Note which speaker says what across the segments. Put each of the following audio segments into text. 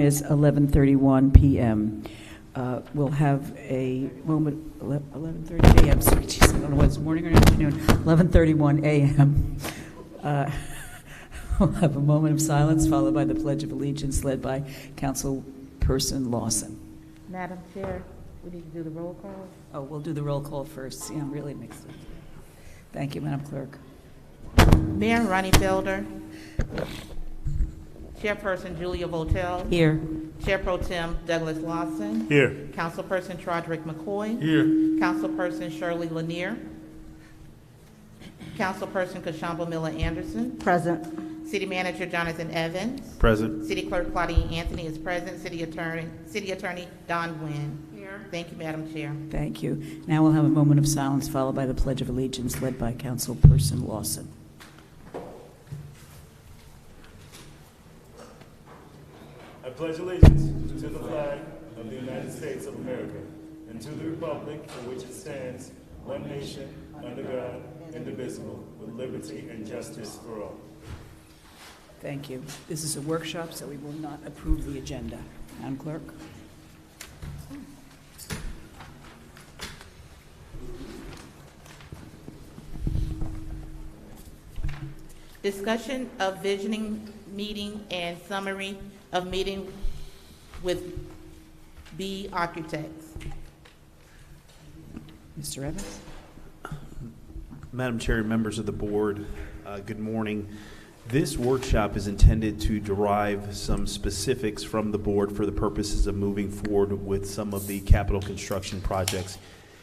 Speaker 1: Is 11:31 p.m. We'll have a moment, 11:30 a.m., sorry, geez, I don't know whether it's morning or afternoon, 11:31 a.m. We'll have a moment of silence followed by the Pledge of Allegiance led by Councilperson Lawson.
Speaker 2: Madam Chair, we need to do the roll call.
Speaker 1: Oh, we'll do the roll call first. See, I'm really mixed up. Thank you, Madam Clerk.
Speaker 2: Mayor Ronnie Felder. Chairperson Julia Votel.
Speaker 1: Here.
Speaker 2: Chair Pro Tem Douglas Lawson.
Speaker 3: Here.
Speaker 2: Councilperson Troderick McCoy.
Speaker 3: Here.
Speaker 2: Councilperson Shirley Lanier. Councilperson Kashamba Miller Anderson.
Speaker 4: Present.
Speaker 2: City Manager Jonathan Evans.
Speaker 3: Present.
Speaker 2: City Clerk Claudia Anthony is present. City Attorney Don Nguyen. Here. Thank you, Madam Chair.
Speaker 1: Thank you. Now we'll have a moment of silence followed by the Pledge of Allegiance led by Councilperson Lawson.
Speaker 3: I pledge allegiance to the flag of the United States of America and to the republic for which it stands, one nation, under God, indivisible, with liberty and justice for all.
Speaker 1: Thank you. This is a workshop, so we will not approve the agenda. Madam Clerk.
Speaker 2: Discussion of visioning meeting and summary of meeting with B Architects.
Speaker 1: Mr. Evans.
Speaker 5: Madam Chair and members of the board, good morning. This workshop is intended to derive some specifics from the board for the purposes of moving forward with some of the capital construction projects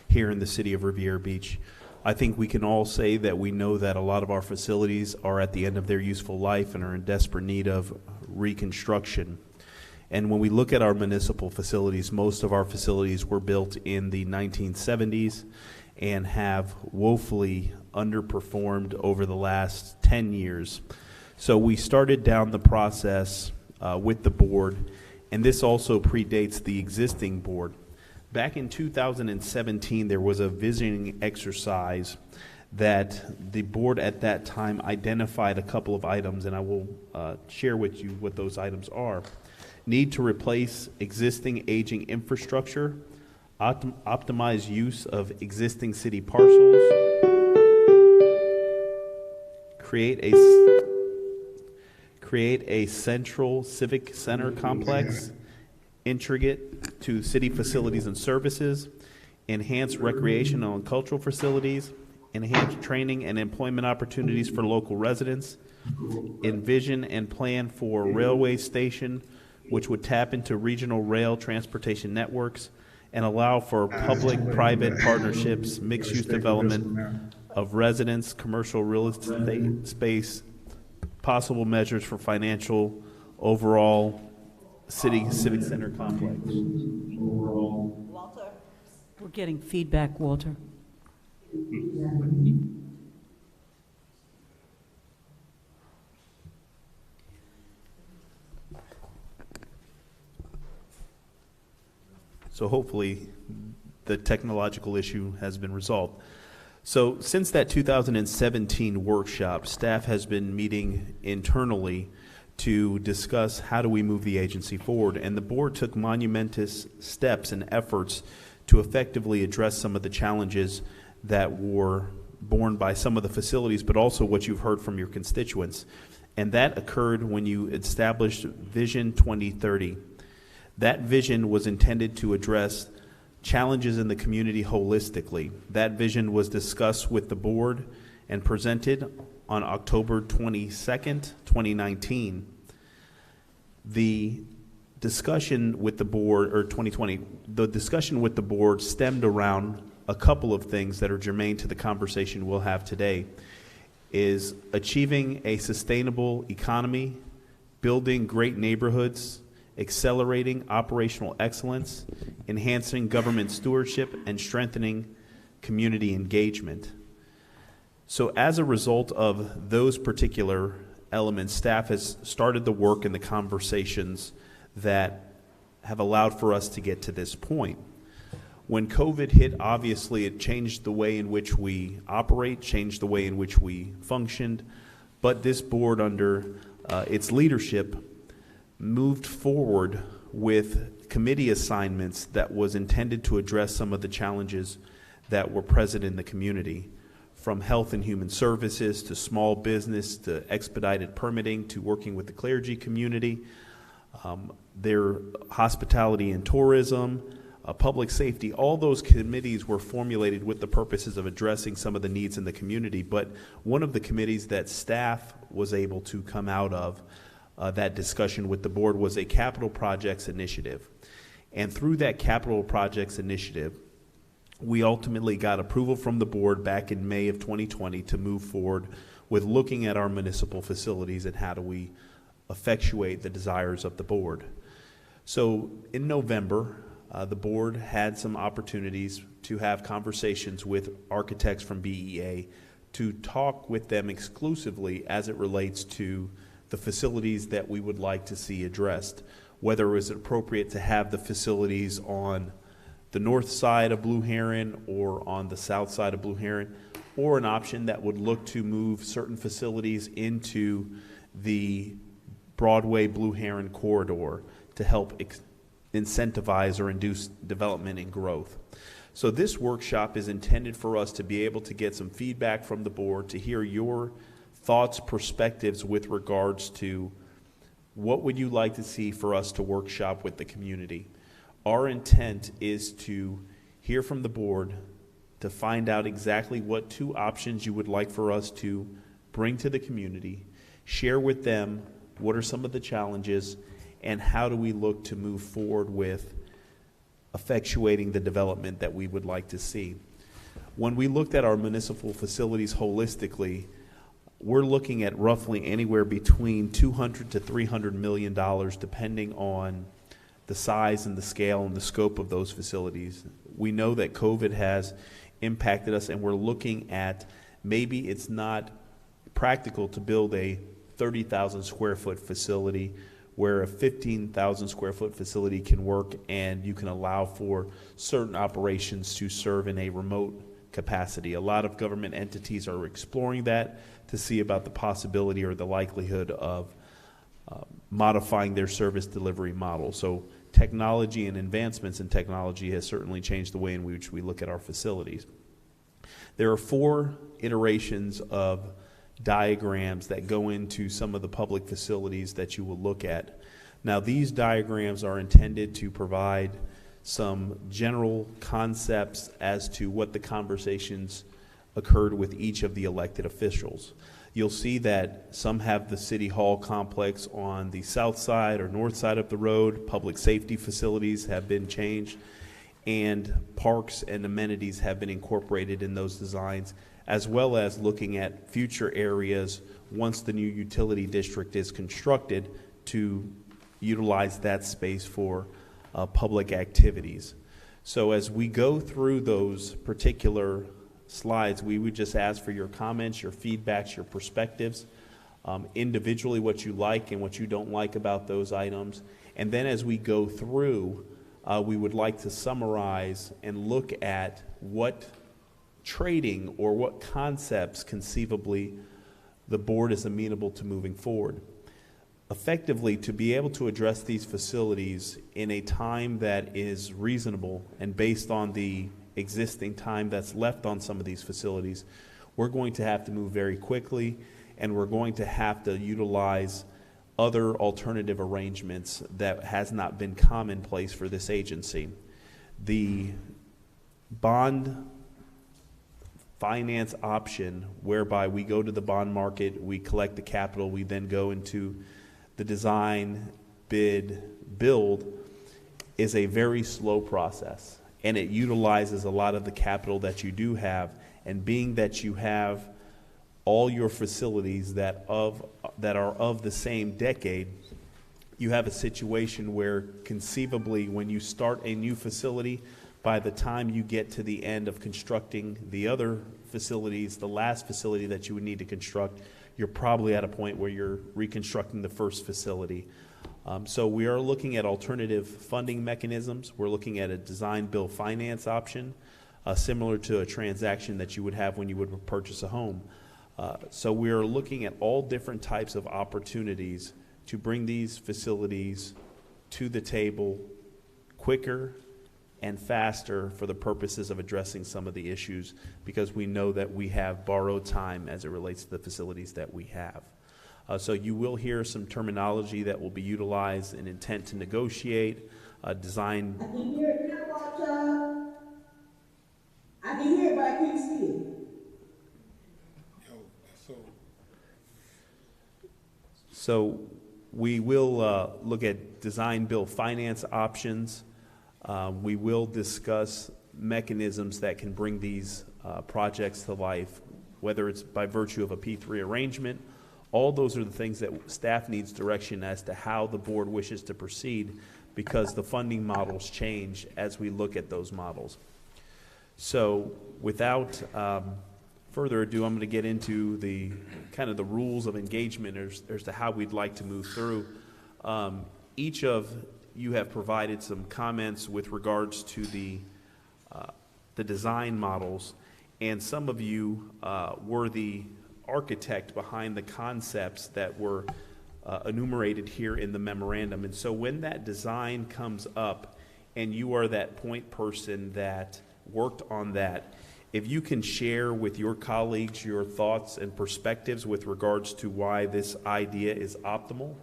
Speaker 5: here in the city of Riviera Beach. I think we can all say that we know that a lot of our facilities are at the end of their useful life and are in desperate need of reconstruction. And when we look at our municipal facilities, most of our facilities were built in the 1970s and have woefully underperformed over the last 10 years. So we started down the process with the board, and this also predates the existing board. Back in 2017, there was a visioning exercise that the board at that time identified a couple of items, and I will share with you what those items are. Need to replace existing aging infrastructure, optimize use of existing city parcels, create a central civic center complex, intricate to city facilities and services, enhance recreational and cultural facilities, enhance training and employment opportunities for local residents, envision and plan for a railway station which would tap into regional rail transportation networks and allow for public-private partnerships, mixed-use development of residents, commercial real estate space, possible measures for financial overall city civic center complex.
Speaker 1: Walter. We're getting feedback, Walter.
Speaker 5: So hopefully the technological issue has been resolved. So since that 2017 workshop, staff has been meeting internally to discuss how do we move the agency forward, and the board took monumentous steps and efforts to effectively address some of the challenges that were borne by some of the facilities, but also what you've heard from your constituents. And that occurred when you established Vision 2030. That vision was intended to address challenges in the community holistically. That vision was discussed with the board and presented on October 22nd, 2019. The discussion with the board, or 2020, the discussion with the board stemmed around a couple of things that are germane to the conversation we'll have today, is achieving a sustainable economy, building great neighborhoods, accelerating operational excellence, enhancing government stewardship, and strengthening community engagement. So as a result of those particular elements, staff has started the work and the conversations that have allowed for us to get to this point. When COVID hit, obviously it changed the way in which we operate, changed the way in which we functioned, but this board under its leadership moved forward with committee assignments that was intended to address some of the challenges that were present in the community, from health and human services to small business to expedited permitting to working with the clergy community, their hospitality and tourism, public safety. All those committees were formulated with the purposes of addressing some of the needs in the community. But one of the committees that staff was able to come out of that discussion with the board was a capital projects initiative. And through that capital projects initiative, we ultimately got approval from the board back in May of 2020 to move forward with looking at our municipal facilities and how do we effectuate the desires of the board. So in November, the board had some opportunities to have conversations with architects from BEA to talk with them exclusively as it relates to the facilities that we would like to see addressed, whether it was appropriate to have the facilities on the north side of Blue Heron or on the south side of Blue Heron, or an option that would look to move certain facilities into the Broadway Blue Heron corridor to help incentivize or induce development and growth. So this workshop is intended for us to be able to get some feedback from the board, to hear your thoughts, perspectives with regards to what would you like to see for us to workshop with the community. Our intent is to hear from the board to find out exactly what two options you would like for us to bring to the community, share with them what are some of the challenges, and how do we look to move forward with effectuating the development that we would like to see. When we looked at our municipal facilities holistically, we're looking at roughly anywhere between $200 to $300 million, depending on the size and the scale and the scope of those facilities. We know that COVID has impacted us, and we're looking at maybe it's not practical to build a 30,000 square foot facility where a 15,000 square foot facility can work, and you can allow for certain operations to serve in a remote capacity. A lot of government entities are exploring that to see about the possibility or the likelihood of modifying their service delivery model. So technology and advancements in technology has certainly changed the way in which we look at our facilities. There are 4 iterations of diagrams that go into some of the public facilities that you will look at. Now, these diagrams are intended to provide some general concepts as to what the conversations occurred with each of the elected officials. You'll see that some have the City Hall complex on the south side or north side of the road. Public safety facilities have been changed, and parks and amenities have been incorporated in those designs, as well as looking at future areas once the new utility district is constructed to utilize that space for public activities. So as we go through those particular slides, we would just ask for your comments, your feedbacks, your perspectives, individually what you like and what you don't like about those items. And then as we go through, we would like to summarize and look at what trading or what concepts conceivably the board is amenable to moving forward. Effectively, to be able to address these facilities in a time that is reasonable and based on the existing time that's left on some of these facilities, we're going to have to move very quickly, and we're going to have to utilize other alternative arrangements that has not been commonplace for this agency. The bond finance option, whereby we go to the bond market, we collect the capital, we then go into the design, bid, build, is a very slow process, and it utilizes a lot of the capital that you do have. And being that you have all your facilities that are of the same decade, you have a situation where conceivably when you start a new facility, by the time you get to the end of constructing the other facilities, the last facility that you would need to construct, you're probably at a point where you're reconstructing the first facility. So we are looking at alternative funding mechanisms. We're looking at a design build finance option, similar to a transaction that you would have when you would purchase a home. So we are looking at all different types of opportunities to bring these facilities to the table quicker and faster for the purposes of addressing some of the issues, because we know that we have borrowed time as it relates to the facilities that we have. So you will hear some terminology that will be utilized in intent to negotiate, design.
Speaker 4: I can hear it now, Walter. I can hear it, but I can't see it.
Speaker 5: So we will look at design build finance options. We will discuss mechanisms that can bring these projects to life, whether it's by virtue of a P3 arrangement. All those are the things that staff needs direction as to how the board wishes to proceed, because the funding models change as we look at those models. So without further ado, I'm going to get into the kind of the rules of engagement as to how we'd like to move through. Each of you have provided some comments with regards to the design models, and some of you were the architect behind the concepts that were enumerated here in the memorandum. And so when that design comes up and you are that point person that worked on that, if you can share with your colleagues your thoughts and perspectives with regards to why this idea is optimal,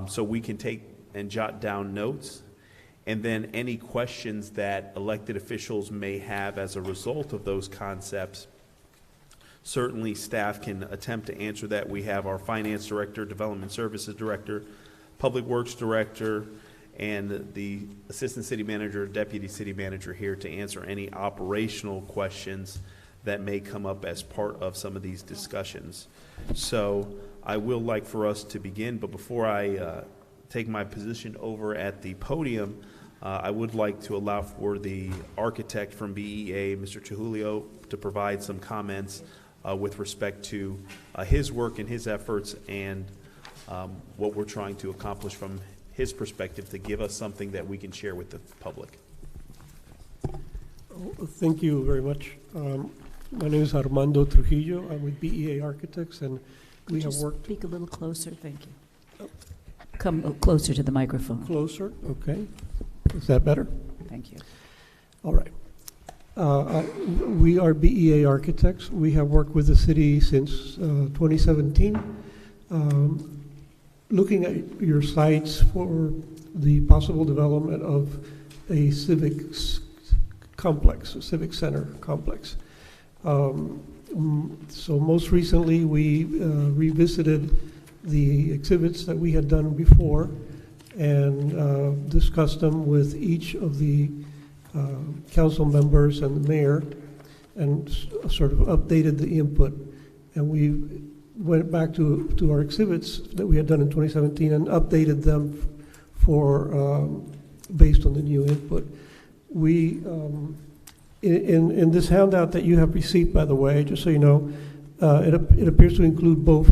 Speaker 5: so we can take and jot down notes, and then any questions that elected officials may have as a result of those concepts, certainly staff can attempt to answer that. We have our finance director, development services director, public works director, and the assistant city manager, deputy city manager here to answer any operational questions that may come up as part of some of these discussions. So I will like for us to begin, but before I take my position over at the podium, I would like to allow for the architect from BEA, Mr. Trujillo, to provide some comments with respect to his work and his efforts, and what we're trying to accomplish from his perspective to give us something that we can share with the public.
Speaker 6: Thank you very much. My name is Armando Trujillo. I'm with BEA Architects, and we have worked...
Speaker 1: Speak a little closer, thank you. Come closer to the microphone.
Speaker 6: Closer, okay. Is that better?
Speaker 1: Thank you.
Speaker 6: All right. We are BEA Architects. We have worked with the city since 2017, looking at your sites for the possible development of a civic complex, a civic center complex. So most recently, we revisited the exhibits that we had done before and discussed them with each of the council members and the mayor, and sort of updated the input. And we went back to our exhibits that we had done in 2017 and updated them for based on the new input. We in this handout that you have received, by the way, just so you know, it appears to include both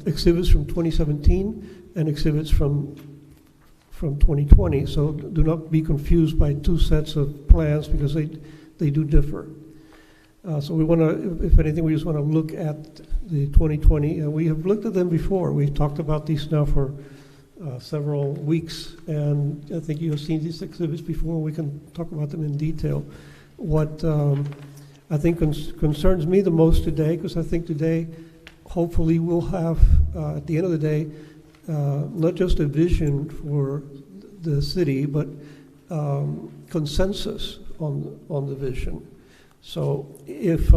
Speaker 6: exhibits from 2017 and exhibits from 2020. So do not be confused by two sets of plans, because they do differ. So we want to, if anything, we just want to look at the 2020. And we have looked at them before. We've talked about these now for several weeks, and I think you have seen these exhibits before. We can talk about them in detail. What I think concerns me the most today, because I think today, hopefully, we'll have, at the end of the day, not just a vision for the city, but consensus on the vision. So if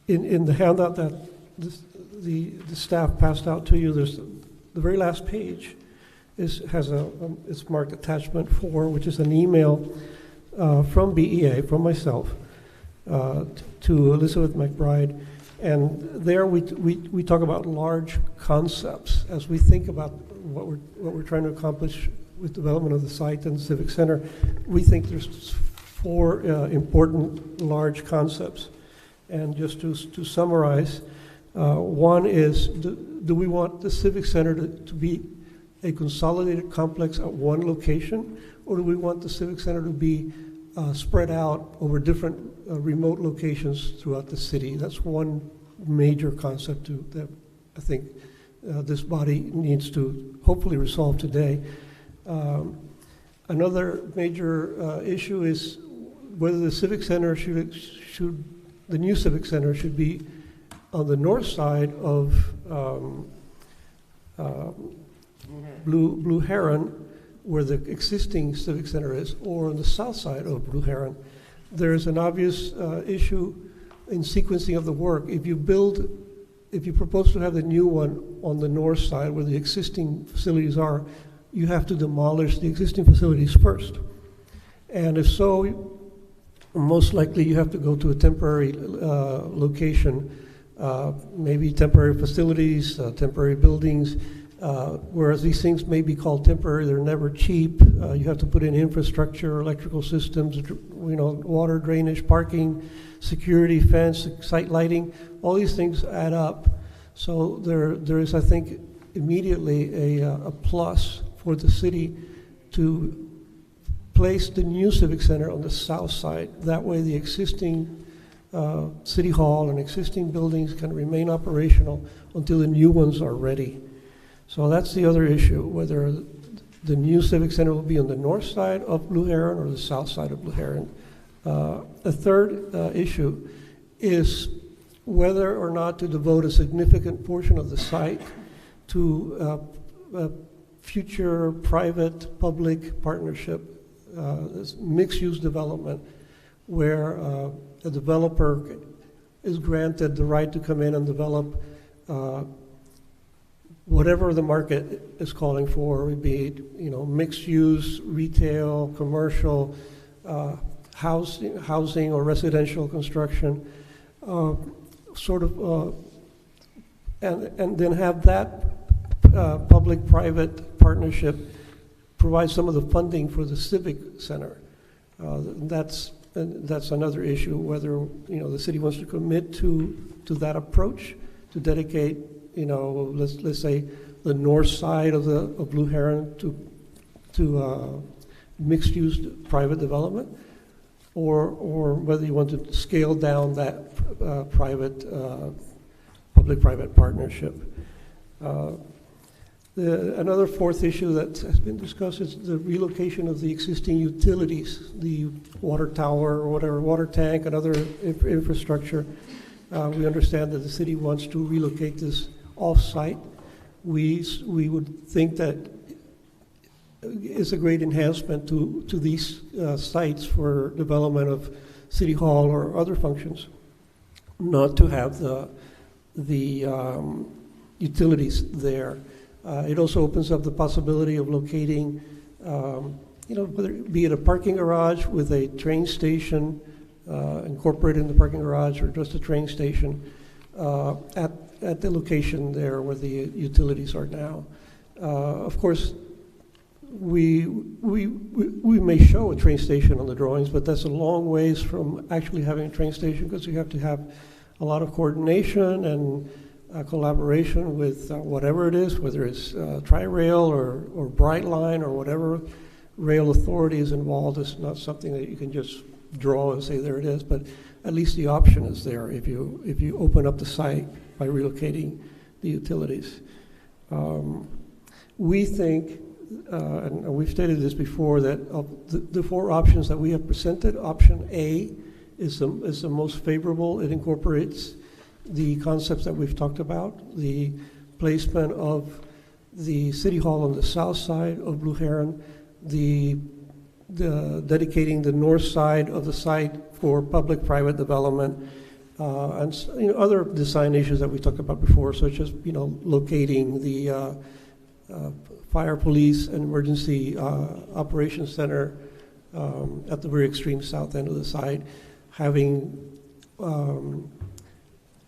Speaker 6: in the handout that the staff passed out to you, there's the very last page it's marked attachment 4, which is an email from BEA, from myself, to Elizabeth McBride. And there we talk about large concepts as we think about what we're trying to accomplish with development of the site and the civic center. We think there's 4 important large concepts. And just to summarize, one is, do we want the civic center to be a consolidated complex at one location, or do we want the civic center to be spread out over different remote locations throughout the city? That's one major concept that I think this body needs to hopefully resolve today. Another major issue is whether the Civic Center the new Civic Center should be on the north side of Blue Heron, where the existing Civic Center is, or on the south side of Blue Heron. There is an obvious issue in sequencing of the work. If you propose to have the new one on the north side where the existing facilities are, you have to demolish the existing facilities first. And if so, most likely you have to go to a temporary location, maybe temporary facilities, temporary buildings, whereas these things may be called temporary, they're never cheap. You have to put in infrastructure, electrical systems, water, drainage, parking, security, fence, site lighting. All these things add up. So there is, I think, immediately a plus for the city to place the new Civic Center on the south side. That way the existing City Hall and existing buildings can remain operational until the new ones are ready. So that's the other issue, whether the new Civic Center will be on the north side of Blue Heron or the south side of Blue Heron. The third issue is whether or not to devote a significant portion of the site to future private-public partnership, mixed-use development, where a developer is granted the right to come in and develop whatever the market is calling for, be it mixed-use, retail, commercial, housing or residential construction, and then have that public-private partnership provide some of the funding for the Civic Center. That's another issue, whether the city wants to commit to that approach, to dedicate let's say the north side of Blue Heron to mixed-use private development, or whether you want to scale down that public-private partnership. Another fourth issue that has been discussed is the relocation of the existing utilities, the water tower or whatever, water tank and other infrastructure. We understand that the city wants to relocate this off-site. We would think that it's a great enhancement to these sites for development of City Hall or other functions, not to have the utilities there. It also opens up the possibility of locating, whether it be it a parking garage with a train station incorporated in the parking garage, or just a train station at the location there where the utilities are now. Of course, we may show a train station on the drawings, but that's a long ways from actually having a train station, because you have to have a lot of coordination and collaboration with whatever it is, whether it's Tri-Rail or Brightline or whatever rail authority is involved. It's not something that you can just draw and say there it is, but at least the option is there if you open up the site by relocating the utilities. We think, and we've stated this before, that of the four options that we have presented, option A is the most favorable. It incorporates the concepts that we've talked about, the placement of the City Hall on the south side of Blue Heron, the dedicating the north side of the site for public-private development, and other design issues that we talked about before, such as locating the fire, police, and emergency operations center at the very extreme south end of the site, having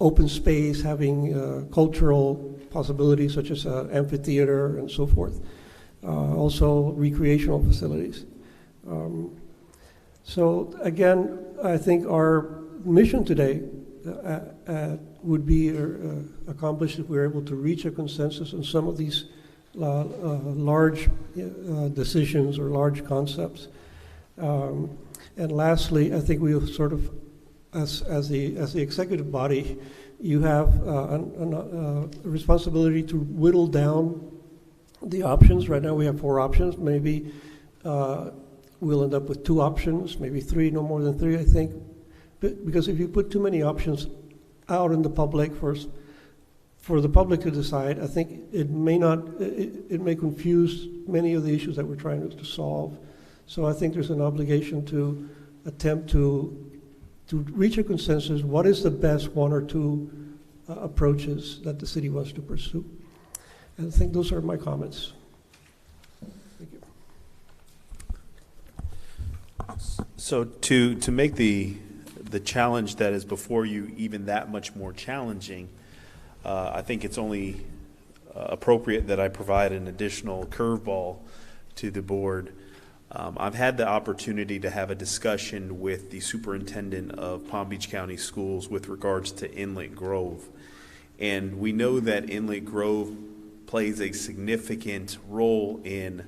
Speaker 6: open space, having cultural possibilities such as an amphitheater and so forth. Also recreational facilities. So again, I think our mission today would be accomplished if we were able to reach a consensus on some of these large decisions or large concepts. And lastly, I think we sort of, as the executive body, you have a responsibility to whittle down the options. Right now we have 4 options. Maybe we'll end up with 2 options, maybe 3, no more than 3, I think. Because if you put too many options out in the public for the public to decide, I think it may confuse many of the issues that we're trying to solve. So I think there's an obligation to attempt to reach a consensus. What is the best 1 or 2 approaches that the city wants to pursue? And I think those are my comments. Thank you.
Speaker 5: So to make the challenge that is before you even that much more challenging, I think it's only appropriate that I provide an additional curveball to the board. I've had the opportunity to have a discussion with the superintendent of Palm Beach County Schools with regards to Inlet Grove. And we know that Inlet Grove plays a significant role in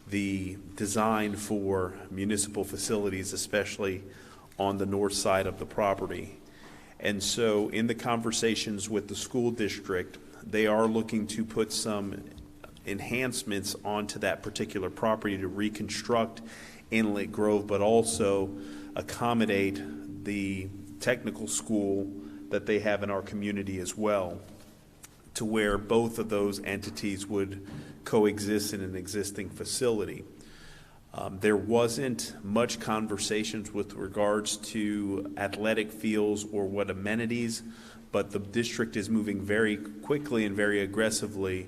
Speaker 5: the design for municipal facilities, especially on the north side of the property. And so in the conversations with the school district, they are looking to put some enhancements onto that particular property to reconstruct Inlet Grove, but also accommodate the technical school that they have in our community as well, to where both of those entities would coexist in an existing facility. There wasn't much conversations with regards to athletic fields or what amenities, but the district is moving very quickly and very aggressively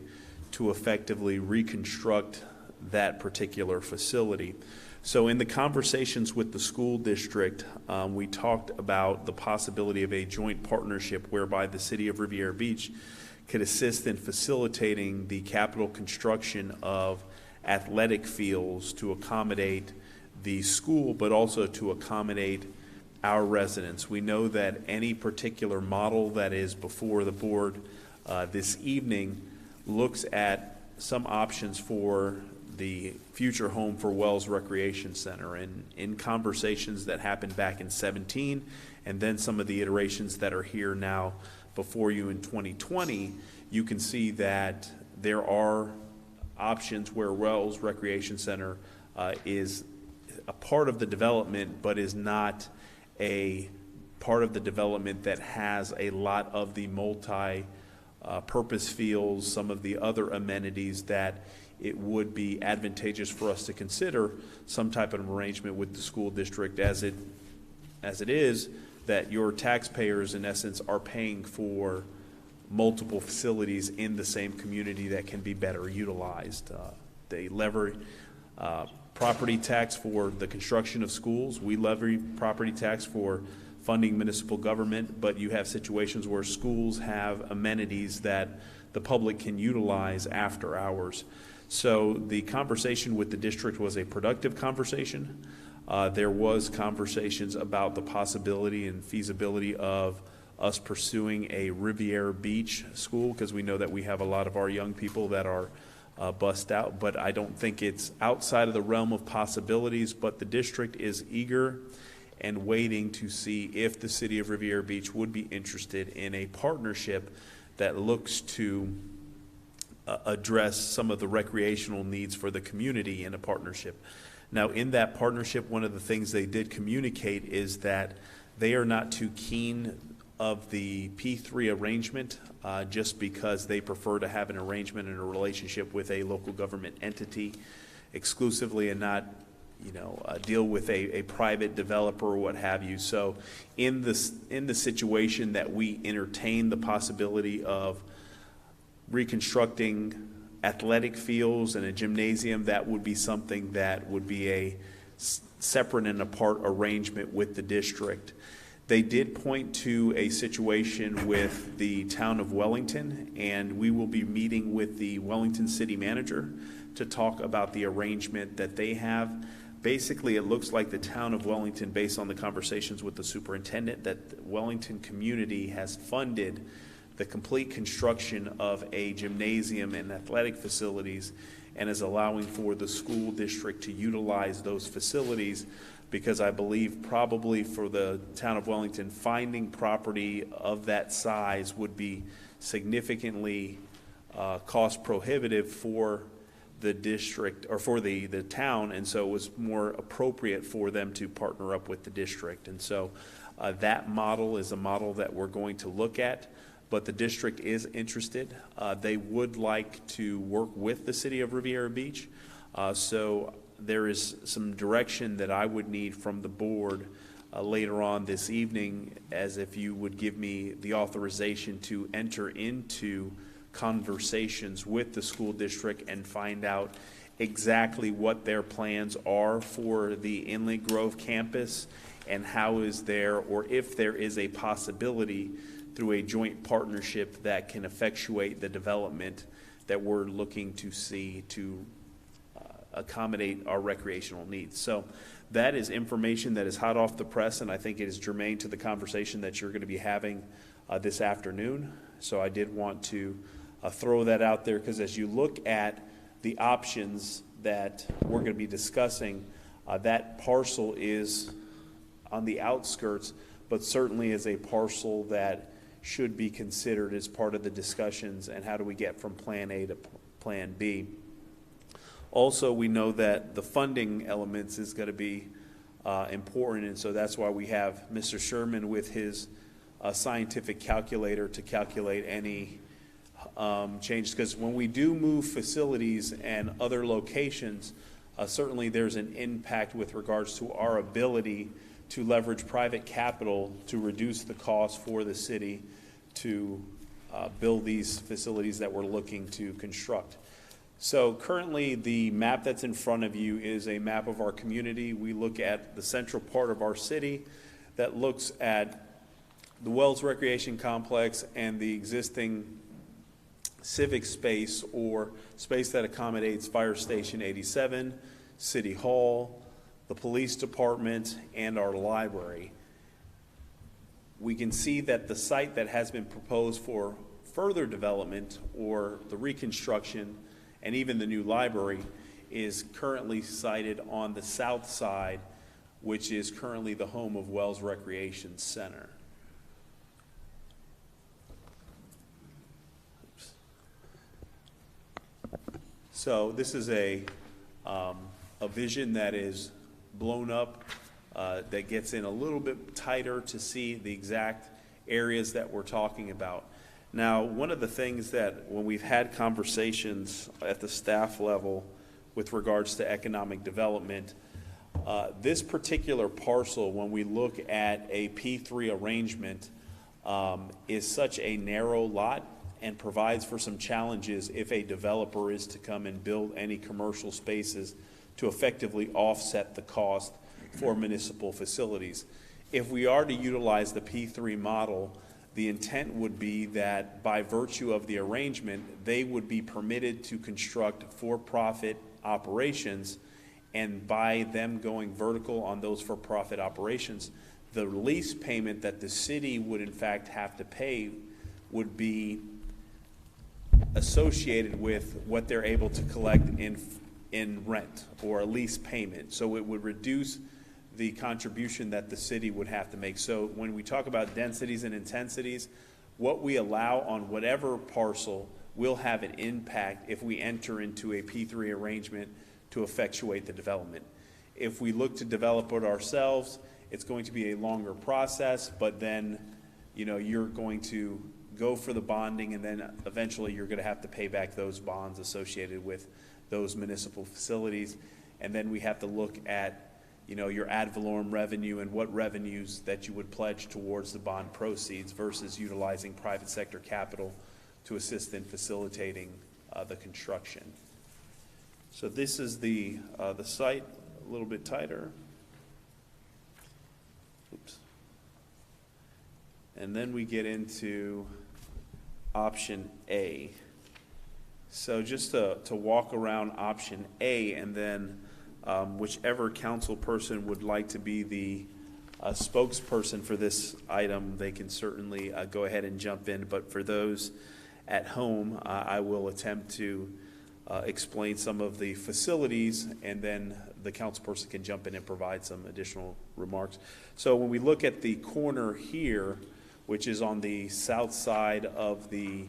Speaker 5: to effectively reconstruct that particular facility. So in the conversations with the school district, we talked about the possibility of a joint partnership whereby the city of Riviera Beach could assist in facilitating the capital construction of athletic fields to accommodate the school, but also to accommodate our residents. We know that any particular model that is before the board this evening looks at some options for the future home for Wells Recreation Center. And in conversations that happened back in 17, and then some of the iterations that are here now before you in 2020, you can see that there are options where Wells Recreation Center is a part of the development, but is not a part of the development that has a lot of the multi-purpose fields, some of the other amenities that it would be advantageous for us to consider some type of arrangement with the school district, as it is that your taxpayers in essence are paying for multiple facilities in the same community that can be better utilized. They levy property tax for the construction of schools. We levy property tax for funding municipal government, but you have situations where schools have amenities that the public can utilize after hours. So the conversation with the district was a productive conversation. There was conversations about the possibility and feasibility of us pursuing a Riviera Beach school, because we know that we have a lot of our young people that are bussed out, but I don't think it's outside of the realm of possibilities. But the district is eager and waiting to see if the city of Riviera Beach would be interested in a partnership that looks to address some of the recreational needs for the community in a partnership. Now, in that partnership, one of the things they did communicate is that they are not too keen of the P3 arrangement, just because they prefer to have an arrangement and a relationship with a local government entity exclusively, and not, deal with a private developer or what have you. So in the situation that we entertain the possibility of reconstructing athletic fields and a gymnasium, that would be something that would be a separate and apart arrangement with the district. They did point to a situation with the town of Wellington, and we will be meeting with the Wellington city manager to talk about the arrangement that they have. Basically, it looks like the town of Wellington, based on the conversations with the superintendent, that the Wellington community has funded the complete construction of a gymnasium and athletic facilities, and is allowing for the school district to utilize those facilities, because I believe probably for the town of Wellington, finding property of that size would be significantly cost prohibitive for the district, or for the town, and so it was more appropriate for them to partner up with the district. And so that model is a model that we're going to look at, but the district is interested. They would like to work with the city of Riviera Beach. So there is some direction that I would need from the board later on this evening, as if you would give me the authorization to enter into conversations with the school district and find out exactly what their plans are for the Inland Grove campus, and how is there, or if there is a possibility through a joint partnership that can effectuate the development that we're looking to see to accommodate our recreational needs. So that is information that is hot off the press, and I think it is germane to the conversation that you're going to be having this afternoon. So I did want to throw that out there, because as you look at the options that we're going to be discussing, that parcel is on the outskirts, but certainly is a parcel that should be considered as part of the discussions, and how do we get from plan A to plan B. Also, we know that the funding elements is going to be important, and so that's why we have Mr. Sherman with his scientific calculator to calculate any changes, because when we do move facilities and other locations, certainly there's an impact with regards to our ability to leverage private capital to reduce the cost for the city to build these facilities that we're looking to construct. So currently the map that's in front of you is a map of our community. We look at the central part of our city that looks at the Wells Recreation Complex and the existing civic space, or space that accommodates Fire Station 87, City Hall, the police department, and our library. We can see that the site that has been proposed for further development, or the reconstruction, and even the new library, is currently sited on the south side, which is currently the home of Wells Recreation Center. So this is a vision that is blown up, that gets in a little bit tighter to see the exact areas that we're talking about. Now, one of the things that when we've had conversations at the staff level with regards to economic development, this particular parcel, when we look at a P3 arrangement, is such a narrow lot and provides for some challenges if a developer is to come and build any commercial spaces to effectively offset the cost for municipal facilities. If we are to utilize the P3 model, the intent would be that by virtue of the arrangement, they would be permitted to construct for-profit operations, and by them going vertical on those for-profit operations, the lease payment that the city would in fact have to pay would be associated with what they're able to collect in rent or a lease payment. So it would reduce the contribution that the city would have to make. So when we talk about densities and intensities, what we allow on whatever parcel will have an impact if we enter into a P3 arrangement to effectuate the development. If we look to develop it ourselves, it's going to be a longer process, but then, you know, you're going to go for the bonding, and then eventually you're going to have to pay back those bonds associated with those municipal facilities. And then we have to look at, you know, your ad valorem revenue and what revenues that you would pledge towards the bond proceeds versus utilizing private sector capital to assist in facilitating the construction. So this is the site, a little bit tighter. Oops. And then we get into option A. So just to walk around option A, and then whichever council person would like to be the spokesperson for this item, they can certainly go ahead and jump in. But for those at home, I will attempt to explain some of the facilities, and then the councilperson can jump in and provide some additional remarks. So when we look at the corner here, which is on the south side of the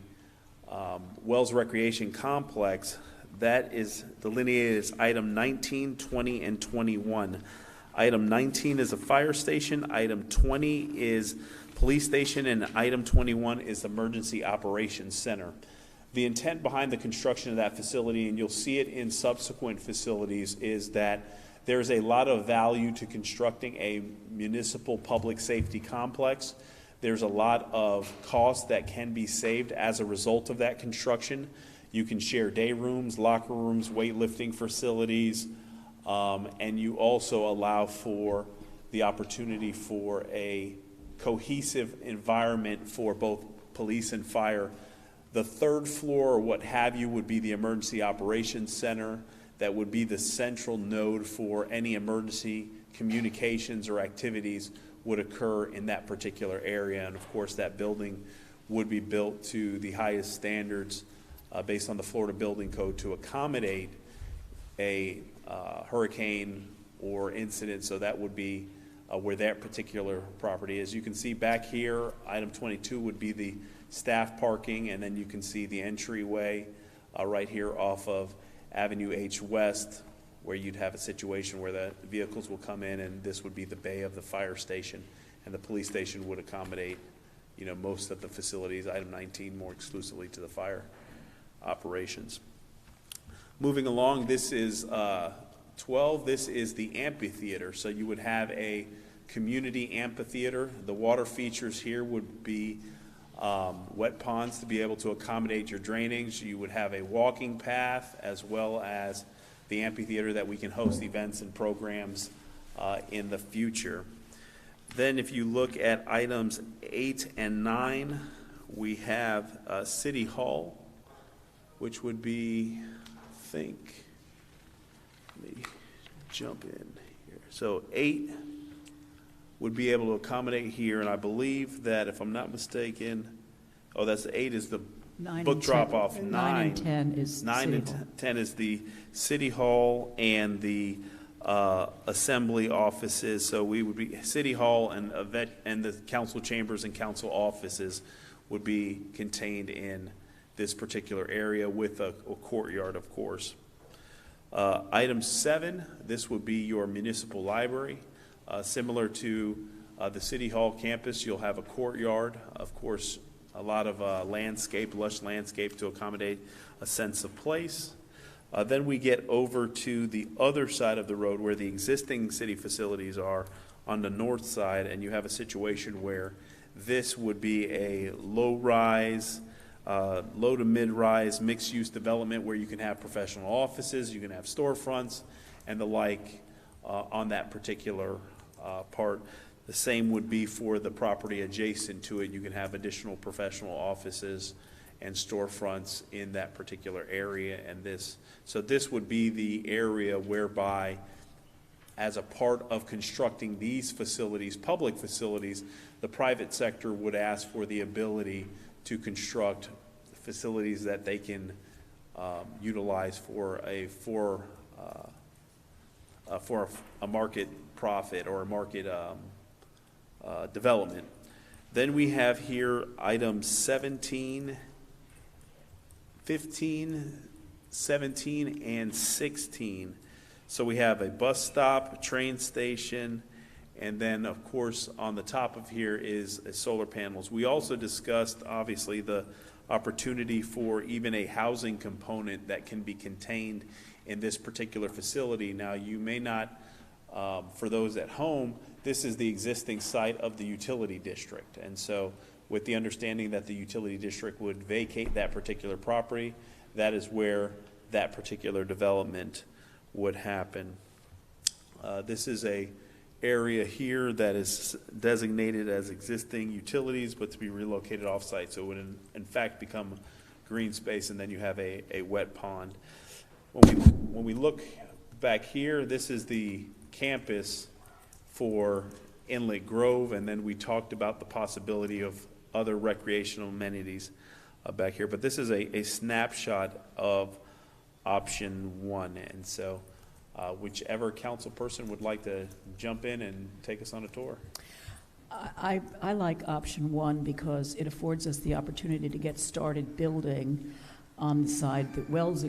Speaker 5: Wells Recreation Complex, that is delineated as item 19, 20, and 21. Item 19 is a fire station, item 20 is police station, and item 21 is emergency operations center. The intent behind the construction of that facility, and you'll see it in subsequent facilities, is that there's a lot of value to constructing a municipal public safety complex. There's a lot of cost that can be saved as a result of that construction. You can share day rooms, locker rooms, weightlifting facilities, and you also allow for the opportunity for a cohesive environment for both police and fire. The third floor or what have you would be the emergency operations center. That would be the central node for any emergency communications or activities would occur in that particular area. And of course, that building would be built to the highest standards based on the Florida Building Code to accommodate a hurricane or incident. So that would be where that particular property is. You can see back here, item 22 would be the staff parking, and then you can see the entryway right here off of Avenue H West, where you'd have a situation where the vehicles will come in, and this would be the bay of the fire station, and the police station would accommodate, you know, most of the facilities. Item 19 more exclusively to the fire operations. Moving along, this is 12. This is the amphitheater. So you would have a community amphitheater. The water features here would be wet ponds to be able to accommodate your drainage. You would have a walking path as well as the amphitheater that we can host events and programs in the future. Then if you look at items 8 and 9, we have City Hall, which would be, I think, let me jump in here. So 8 would be able to accommodate here, and I believe that if I'm not mistaken, oh, that's 8 is the book drop-off.
Speaker 1: 9 and 10 is
Speaker 5: 9 and 10 is the City Hall and the assembly offices. So we would be City Hall and the council chambers and council offices would be contained in this particular area with a courtyard, of course. Item 7, this would be your municipal library. Similar to the City Hall campus, you'll have a courtyard, of course, a lot of lush landscape to accommodate a sense of place. Then we get over to the other side of the road where the existing city facilities are on the north side, and you have a situation where this would be a low-rise, low to mid-rise mixed-use development where you can have professional offices, you can have storefronts, and the like on that particular part. The same would be for the property adjacent to it. You can have additional professional offices and storefronts in that particular area. And this would be the area whereby, as a part of constructing these facilities, public facilities, the private sector would ask for the ability to construct facilities that they can utilize for a market profit or a market development. Then we have here items 17, 15, 17, and 16. So we have a bus stop, train station, and then, of course, on the top of here is solar panels. We also discussed, obviously, the opportunity for even a housing component that can be contained in this particular facility. Now, you may not, for those at home, this is the existing site of the utility district. And so with the understanding that the utility district would vacate that particular property, that is where that particular development would happen. This is a area here that is designated as existing utilities, but to be relocated off-site. So it would in fact become green space, and then you have a wet pond. When we look back here, this is the campus for Inlet Grove, and then we talked about the possibility of other recreational amenities back here. But this is a snapshot of option 1. And so whichever council person would like to jump in and take us on a tour.
Speaker 1: I like option 1 because it affords us the opportunity to get started building on the side that Wells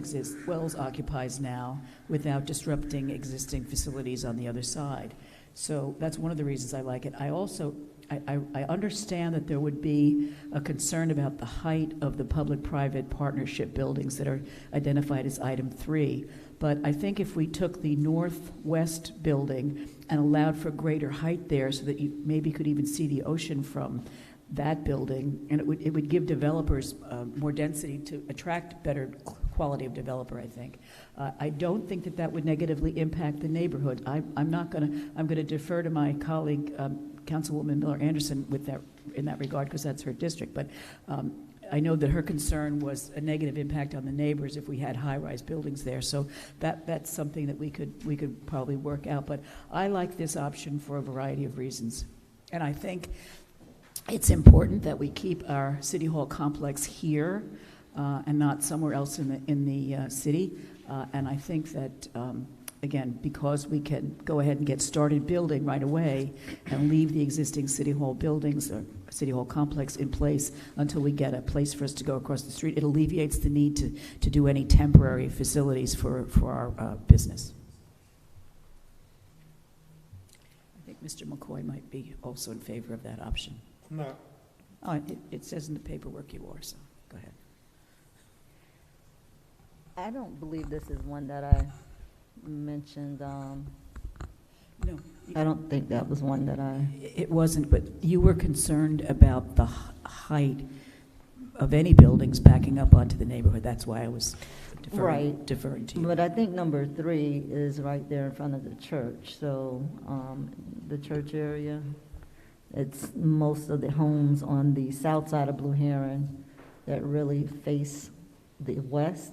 Speaker 1: occupies now without disrupting existing facilities on the other side. So that's one of the reasons I like it. I also, I understand that there would be a concern about the height of the public-private partnership buildings that are identified as item 3. But I think if we took the northwest building and allowed for greater height there so that you maybe could even see the ocean from that building, and it would give developers more density to attract better quality of developer, I think. I don't think that would negatively impact the neighborhood. I'm going to defer to my colleague, Councilwoman Miller Anderson, in that regard, because that's her district. But I know that her concern was a negative impact on the neighbors if we had high-rise buildings there. So that's something that we could probably work out. But I like this option for a variety of reasons, and I think it's important that we keep our City Hall complex here and not somewhere else in the city. And I think that, again, because we can go ahead and get started building right away and leave the existing City Hall buildings or City Hall complex in place until we get a place for us to go across the street, it alleviates the need to do any temporary facilities for our business. I think Mr. McCoy might be also in favor of that option.
Speaker 7: No.
Speaker 1: Oh, it says in the paperwork you are, so go ahead.
Speaker 8: I don't believe this is one that I mentioned.
Speaker 1: No.
Speaker 8: I don't think that was one that I...
Speaker 1: It wasn't, but you were concerned about the height of any buildings backing up onto the neighborhood. That's why I was deferring to you.
Speaker 8: But I think number 3 is right there in front of the church. So the church area, it's most of the homes on the south side of Blue Heron that really face the west.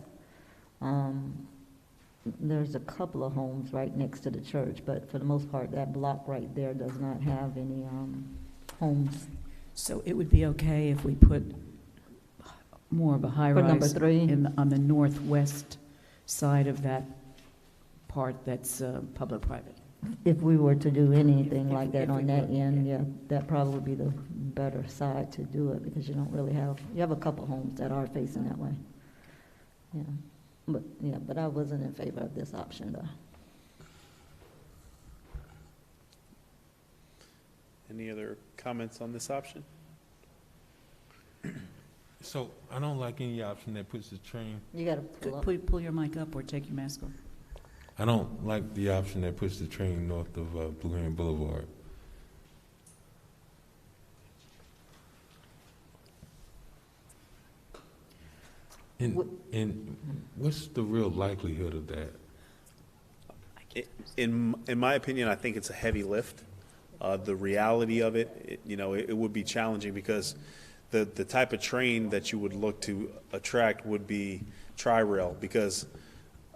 Speaker 8: There's a couple of homes right next to the church, but for the most part, that block right there does not have any homes.
Speaker 1: So it would be okay if we put more of a high-rise
Speaker 8: number 3?
Speaker 1: on the northwest side of that part that's public-private.
Speaker 8: If we were to do anything like that on that end, yeah, that probably would be the better side to do it, because you don't really have, you have a couple homes that are facing that way. Yeah, but I wasn't in favor of this option, though.
Speaker 5: Any other comments on this option?
Speaker 7: So I don't like any option that puts the train.
Speaker 8: You got to pull up.
Speaker 1: Pull your mic up or take your mask off.
Speaker 7: I don't like the option that puts the train north of Blue Heron Boulevard. And what's the real likelihood of that?
Speaker 5: In my opinion, I think it's a heavy lift. The reality of it, it would be challenging because the type of train that you would look to attract would be Tri-Rail, because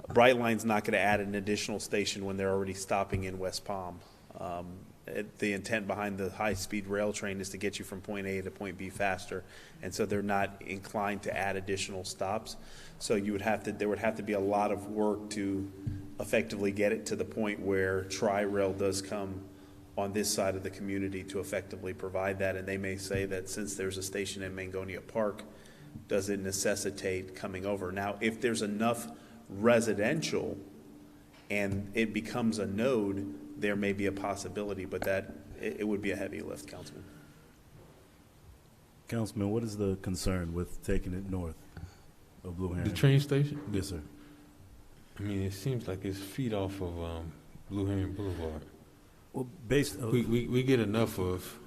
Speaker 5: Brightline's not going to add an additional station when they're already stopping in West Palm. The intent behind the high-speed rail train is to get you from point A to point B faster, and so they're not inclined to add additional stops. So there would have to be a lot of work to effectively get it to the point where Tri-Rail does come on this side of the community to effectively provide that. And they may say that since there's a station in Mangonia Park, does it necessitate coming over? Now, if there's enough residential and it becomes a node, there may be a possibility, but it would be a heavy lift, Councilman.
Speaker 9: Councilman, what is the concern with taking it north of Blue Heron?
Speaker 7: The train station?
Speaker 9: Yes, sir.
Speaker 7: I mean, it seems like it's feet off of Blue Heron Boulevard.
Speaker 9: Well,
Speaker 7: we get enough of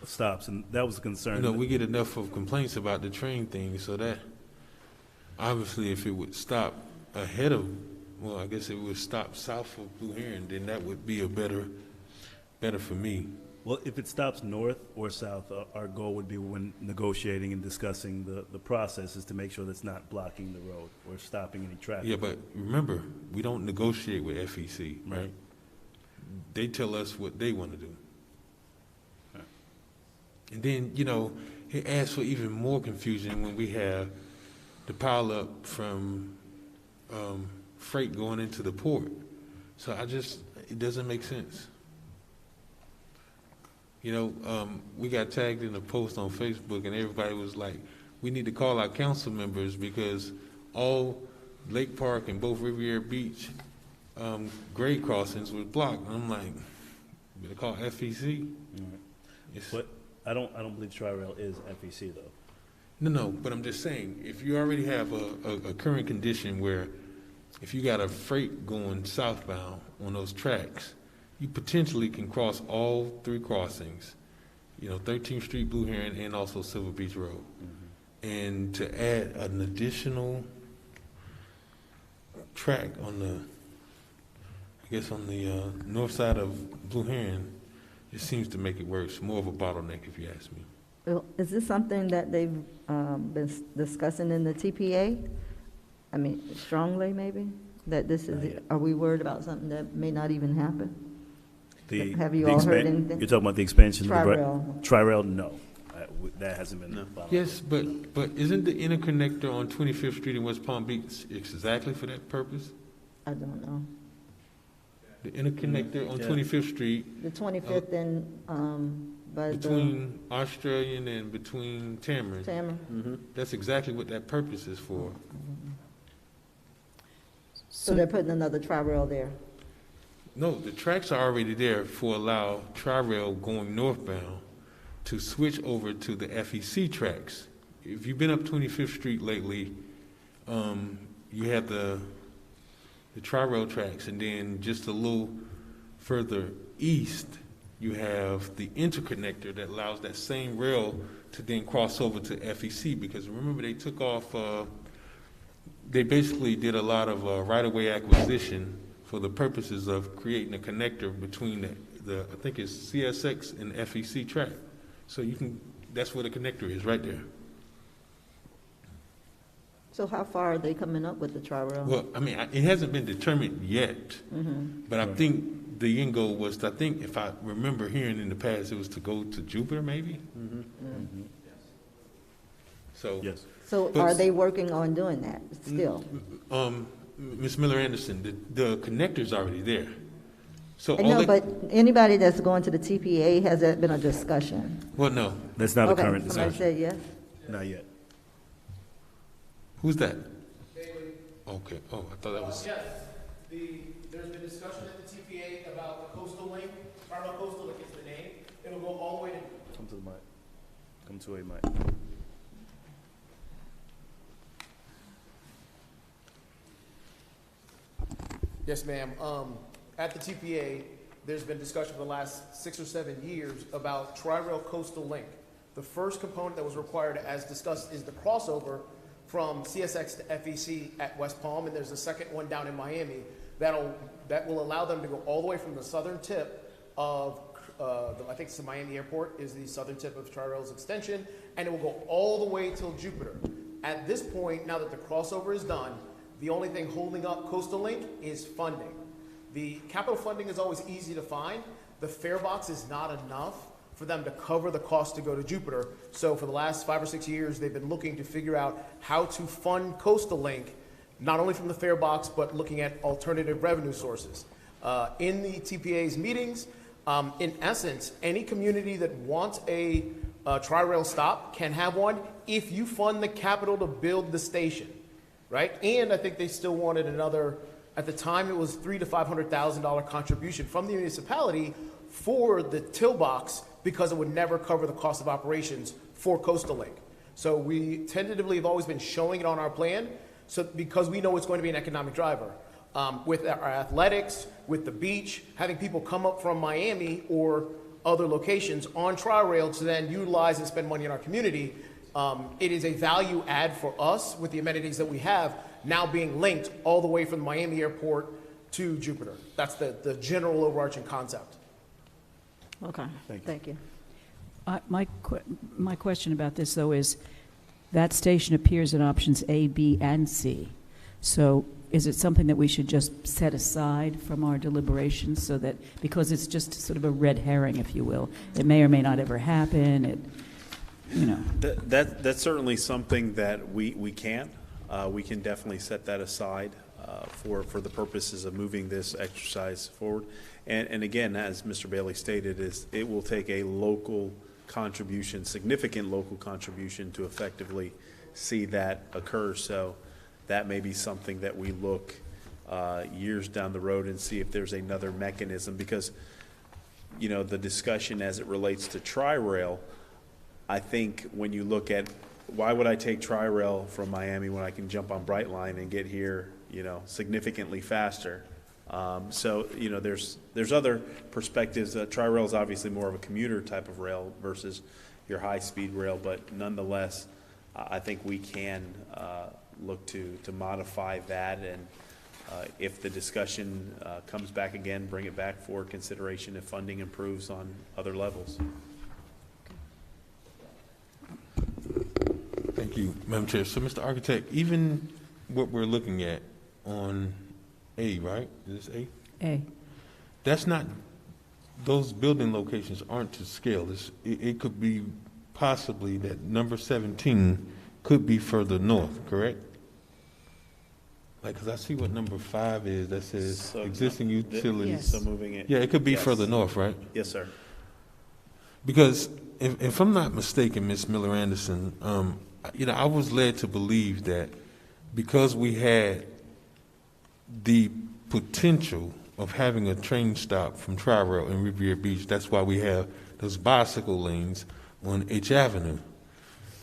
Speaker 9: stops, and that was a concern.
Speaker 7: We get enough of complaints about the train thing, so that obviously if it would stop ahead of, well, I guess it would stop south of Blue Heron, then that would be a better for me.
Speaker 9: Well, if it stops north or south, our goal would be when negotiating and discussing the process is to make sure that's not blocking the road or stopping any traffic.
Speaker 7: Yeah, but remember, we don't negotiate with FEC, right? They tell us what they want to do.
Speaker 9: Right.
Speaker 7: And then, it adds for even more confusion when we have the pile up from freight going into the port. So it doesn't make sense. You know, we got tagged in a post on Facebook, and everybody was like, we need to call our council members because all Lake Park and both Riviera Beach grade crossings were blocked. And I'm like, better call FEC.
Speaker 9: But I don't believe Tri-Rail is FEC though.
Speaker 7: No, but I'm just saying, if you already have a current condition where if you got a freight going southbound on those tracks, you potentially can cross all three crossings, you know, 13th Street, Blue Heron, and also Silver Beach Road. And to add an additional track on the north side of Blue Heron, it seems to make it worse, more of a bottleneck if you ask me.
Speaker 8: Well, is this something that they've been discussing in the TPA? I mean, strongly maybe? That this is, are we worried about something that may not even happen? Have you all heard anything?
Speaker 9: You're talking about the expansion
Speaker 8: Tri-Rail.
Speaker 9: of the Tri-Rail? No. That hasn't been followed.
Speaker 7: Yes, but isn't the interconnector on 25th Street in West Palm Beach exactly for that purpose?
Speaker 8: I don't know.
Speaker 7: The interconnector on 25th Street.
Speaker 8: The 25th and,
Speaker 7: between Australian and between Tamarind.
Speaker 8: Tamarind.
Speaker 7: That's exactly what that purpose is for.
Speaker 8: So they're putting another Tri-Rail there?
Speaker 7: No, the tracks are already there for allow Tri-Rail going northbound to switch over to the FEC tracks. If you've been up 25th Street lately, you have the Tri-Rail tracks, and then just a little further east, you have the interconnector that allows that same rail to then cross over to FEC, because remember they took off, they basically did a lot of right-of-way acquisition for the purposes of creating a connector between the I think it's CSX and FEC track. So you can, that's where the connector is, right there.
Speaker 8: So how far are they coming up with the Tri-Rail?
Speaker 7: Well, I mean, it hasn't been determined yet, but I think the end goal was, to, I think if I remember hearing in the past, it was to go to Jupiter, maybe? So,
Speaker 9: Yes.
Speaker 8: So are they working on doing that still?
Speaker 7: Ms. Miller Anderson, the connector's already there. So
Speaker 8: I know, but anybody that's going to the TPA, has that been a discussion?
Speaker 7: Well, no.
Speaker 9: That's not a
Speaker 8: Okay,
Speaker 9: current
Speaker 8: somebody
Speaker 9: discussion.
Speaker 8: said yes?
Speaker 9: Not yet.
Speaker 7: Who's that? Okay. Oh, I thought that was.
Speaker 10: Yes, there's been discussion at the TPA about the coastal link. Tri-Rail Coastal Link is the name. It'll go all the way to.
Speaker 9: Come to the mic. Come to a mic.
Speaker 10: Yes, ma'am. At the TPA, there's been discussion for the last 6 or 7 years about Tri-Rail Coastal Link. The first component that was required, as discussed, is the crossover from CSX to FEC at West Palm, and there's a second one down in Miami that will allow them to go all the way from the southern tip of, I think it's the Miami Airport is the southern tip of Tri-Rail's extension, and it will go all the way till Jupiter. At this point, now that the crossover is done, the only thing holding up Coastal Link is funding. The capital funding is always easy to find. The fare box is not enough for them to cover the cost to go to Jupiter. So for the last 5 or 6 years, they've been looking to figure out how to fund Coastal Link, not only from the fare box, but looking at alternative revenue sources. In the TPA's meetings, in essence, any community that wants a Tri-Rail stop can have one if you fund the capital to build the station, right? And I think they still wanted another, at the time it was $300,000 to $500,000 contribution from the municipality for the till box, because it would never cover the cost of operations for Coastal Link. So we tentatively have always been showing it on our plan, so because we know it's going to be an economic driver. With our athletics, with the beach, having people come up from Miami or other locations on Tri-Rail to then utilize and spend money in our community, it is a value add for us with the amenities that we have now being linked all the way from the Miami Airport to Jupiter. That's the general overarching concept.
Speaker 8: Okay, thank you.
Speaker 1: My question about this, though, is that station appears in options A, B, and C. So is it something that we should just set aside from our deliberations so that, because it's just sort of a red herring, if you will, it may or may not ever happen, it, you know.
Speaker 5: That's certainly something that we can. We can definitely set that aside. for the purposes of moving this exercise forward. And again, as Mr. Bailey stated, it will take a local contribution, significant local contribution, to effectively see that occur. So that may be something that we look years down the road and see if there's another mechanism, because the discussion as it relates to Tri-Rail, I think when you look at why would I take Tri-Rail from Miami when I can jump on Brightline and get here, significantly faster? So there's other perspectives. Tri-Rail is obviously more of a commuter type of rail versus your high-speed rail, but nonetheless, I think we can look to modify that, and if the discussion comes back again, bring it back for consideration if funding improves on other levels.
Speaker 7: Thank you, Madam Chair. So, Mr. Architect, even what we're looking at on A, right? Is this A?
Speaker 1: A.
Speaker 7: That's not, those building locations aren't to scale. It could be possibly that number 17 could be further north, correct? Like, because I see what number 5 is, that says existing utilities.
Speaker 1: Yes.
Speaker 5: So moving it.
Speaker 7: Yeah, it could be
Speaker 5: Yes.
Speaker 7: further north, right?
Speaker 5: Yes, sir.
Speaker 7: Because if I'm not mistaken, Ms. Miller Anderson, I was led to believe that because we had the potential of having a train stop from Tri-Rail in Riviera Beach, that's why we have those bicycle lanes on H Avenue.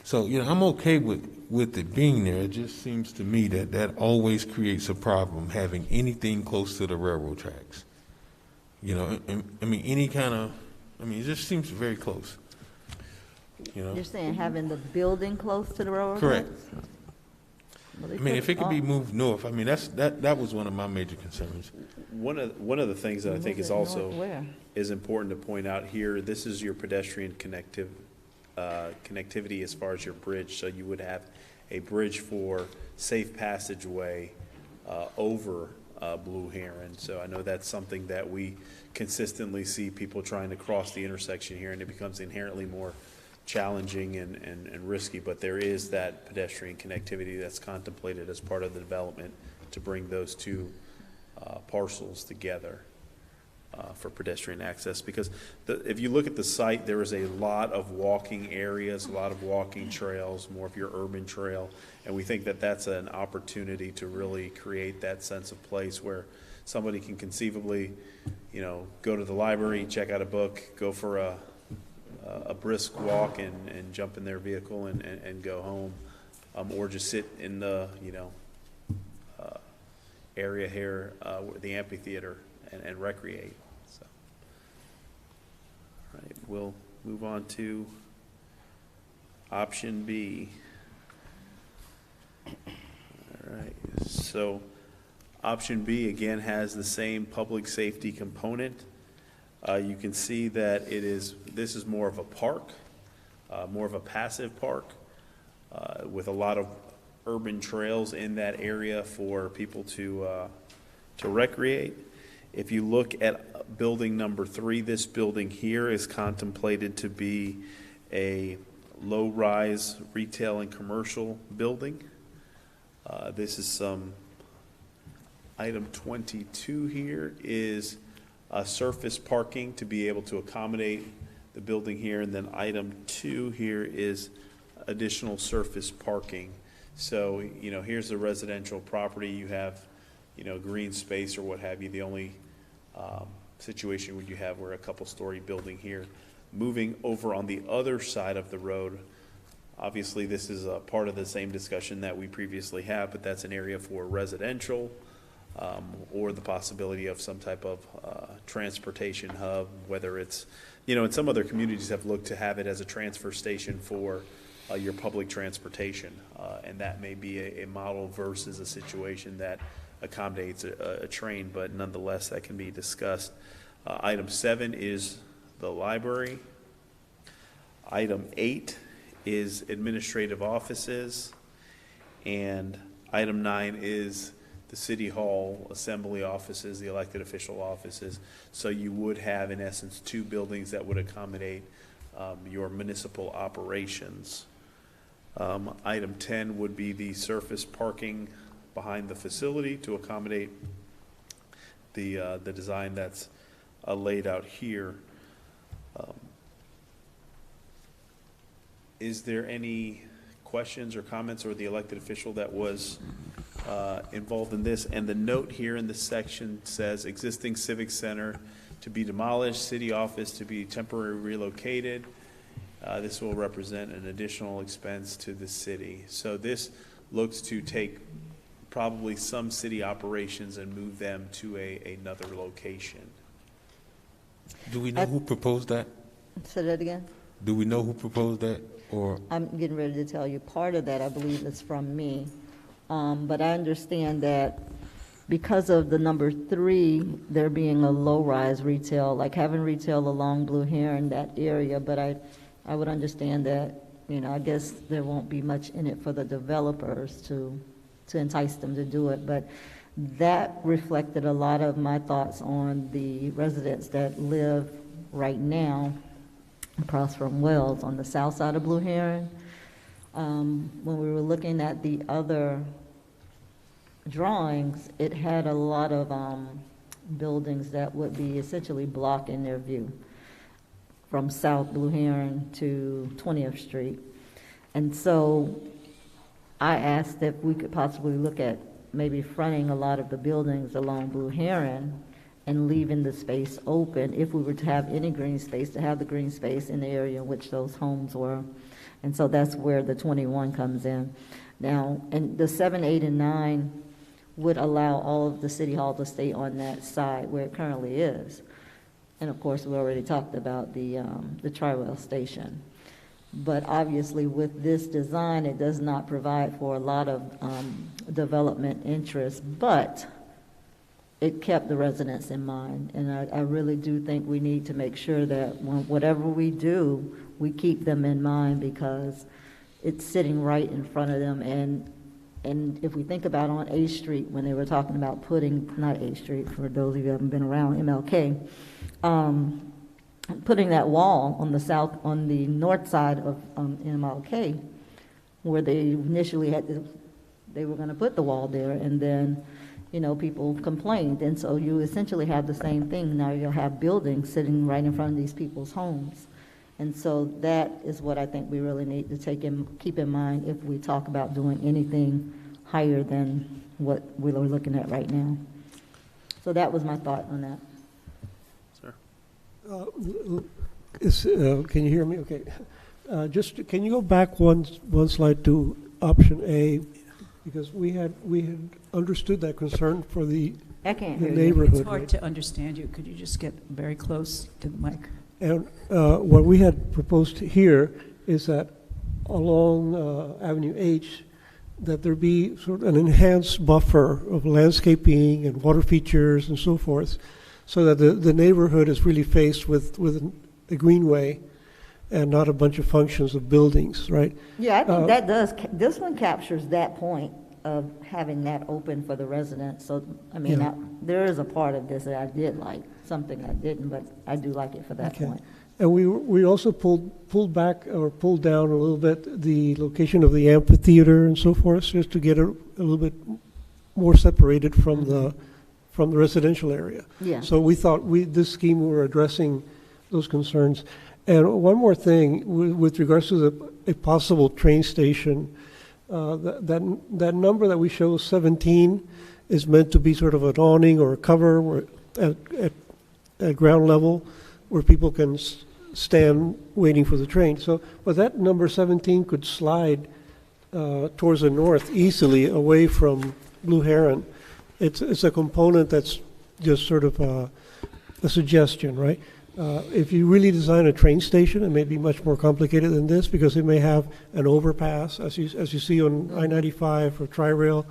Speaker 7: So, I'm okay with it being there. It just seems to me that always creates a problem, having anything close to the railroad tracks. It just seems very close.
Speaker 8: You're saying having the building close to the railroad
Speaker 7: Correct.
Speaker 8: tracks? Well,
Speaker 7: If it could be moved north, that was one of my major concerns.
Speaker 5: One of the things that I think is also
Speaker 8: Where?
Speaker 5: is important to point out here, this is your pedestrian connectivity as far as your bridge. So you would have a bridge for safe passageway over Blue Heron. So I know that's something that we consistently see people trying to cross the intersection here, and it becomes inherently more challenging and risky, but there is that pedestrian connectivity that's contemplated as part of the development to bring those two parcels together for pedestrian access. Because if you look at the site, there is a lot of walking areas, a lot of walking trails, more of your urban trail, and we think that that's an opportunity to really create that sense of place where somebody can conceivably, go to the library, check out a book, go for a brisk walk and jump in their vehicle and go home, or just sit in the area here, the amphitheater, and recreate. So, all right, we'll move on to option B. All right, so option B again has the same public safety component. You can see that this is more of a park, more of a passive park, with a lot of urban trails in that area for people to recreate. If you look at building number 3, this building here is contemplated to be a low-rise retail and commercial building. This is some item 22 here is surface parking to be able to accommodate the building here, and then item 2 here is additional surface parking. So, here's the residential property. You have, green space or what have you. The only situation would you have where a couple-story building here. Moving over on the other side of the road, obviously this is a part of the same discussion that we previously had, but that's an area for residential, or the possibility of some type of transportation hub, whether it's, and some other communities have looked to have it as a transfer station for your public transportation, and that may be a model versus a situation that accommodates a train, but nonetheless that can be discussed. Item 7 is the library. Item 8 is administrative offices, and item 9 is the City Hall assembly offices, the elected official offices. So you would have, in essence, 2 buildings that would accommodate your municipal operations. Item 10 would be the surface parking behind the facility to accommodate the design that's laid out here. Is there any questions or comments, or the elected official that was involved in this? And the note here in this section says existing civic center to be demolished, city office to be temporarily relocated. This will represent an additional expense to the city. So this looks to take probably some city operations and move them to another location.
Speaker 7: Do we know who proposed that?
Speaker 8: Say that again?
Speaker 7: Do we know who proposed that, or?
Speaker 8: I'm getting ready to tell you, part of that, I believe, is from me. But I understand that because of the number 3, there being a low-rise retail, like having retail along Blue Heron, that area, but I would understand that, you know, I guess there won't be much in it for the developers to entice them to do it, but that reflected a lot of my thoughts on the residents that live right now across from Wells on the south side of Blue Heron. When we were looking at the other drawings, it had a lot of buildings that would be essentially blocking their view from South Blue Heron to 20th Street. And so I asked if we could possibly look at maybe fronting a lot of the buildings along Blue Heron and leaving the space open, if we were to have any green space, to have the green space in the area in which those homes were. And so that's where the 21 comes in. Now, and the 7, 8, and 9 would allow all of the city hall to stay on that side where it currently is. And of course, we already talked about the Tri-Rail station. But obviously with this design, it does not provide for a lot of development interest, but it kept the residents in mind. And I really do think we need to make sure that whatever we do, we keep them in mind, because it's sitting right in front of them. And if we think about on A Street, when they were talking about putting, not A Street, for those of you who haven't been around, MLK, putting that wall on the north side of MLK, where they initially they were going to put the wall there, and then, you know, people complained, and so you essentially have the same thing. Now you'll have buildings sitting right in front of these people's homes, and so that is what I think we really need to keep in mind if we talk about doing anything higher than what we're looking at right now. So that was my thought on that.
Speaker 6: Can you hear me? Okay. Just can you go back one slide to option A, because we had understood that concern for the
Speaker 8: I can't hear you.
Speaker 6: neighborhood.
Speaker 1: It's hard to understand you. Could you just get very close to the mic?
Speaker 6: And what we had proposed here is that along Avenue H, that there be sort of an enhanced buffer of landscaping and water features and so forth, so that the neighborhood is really faced with a greenway and not a bunch of functions of buildings, right?
Speaker 8: Yeah, I think that does, this one captures that point of having that open for the residents. So, I mean,
Speaker 6: Yeah.
Speaker 8: there is a part of this that I did like, something I didn't, but I do like it for that point.
Speaker 6: And we also pulled back or pulled down a little bit the location of the amphitheater and so forth, just to get a little bit more separated from the residential area.
Speaker 8: Yeah.
Speaker 6: So we thought this scheme were addressing those concerns. And one more thing with regards to a possible train station, that number that we show, 17, is meant to be sort of an awning or a cover at ground level where people can stand waiting for the train. So, but that number 17 could slide towards the north easily away from Blue Heron. It's a component that's just sort of a suggestion, right? If you really design a train station, it may be much more complicated than this, because it may have an overpass, as you see on I-95 or Tri-Rail.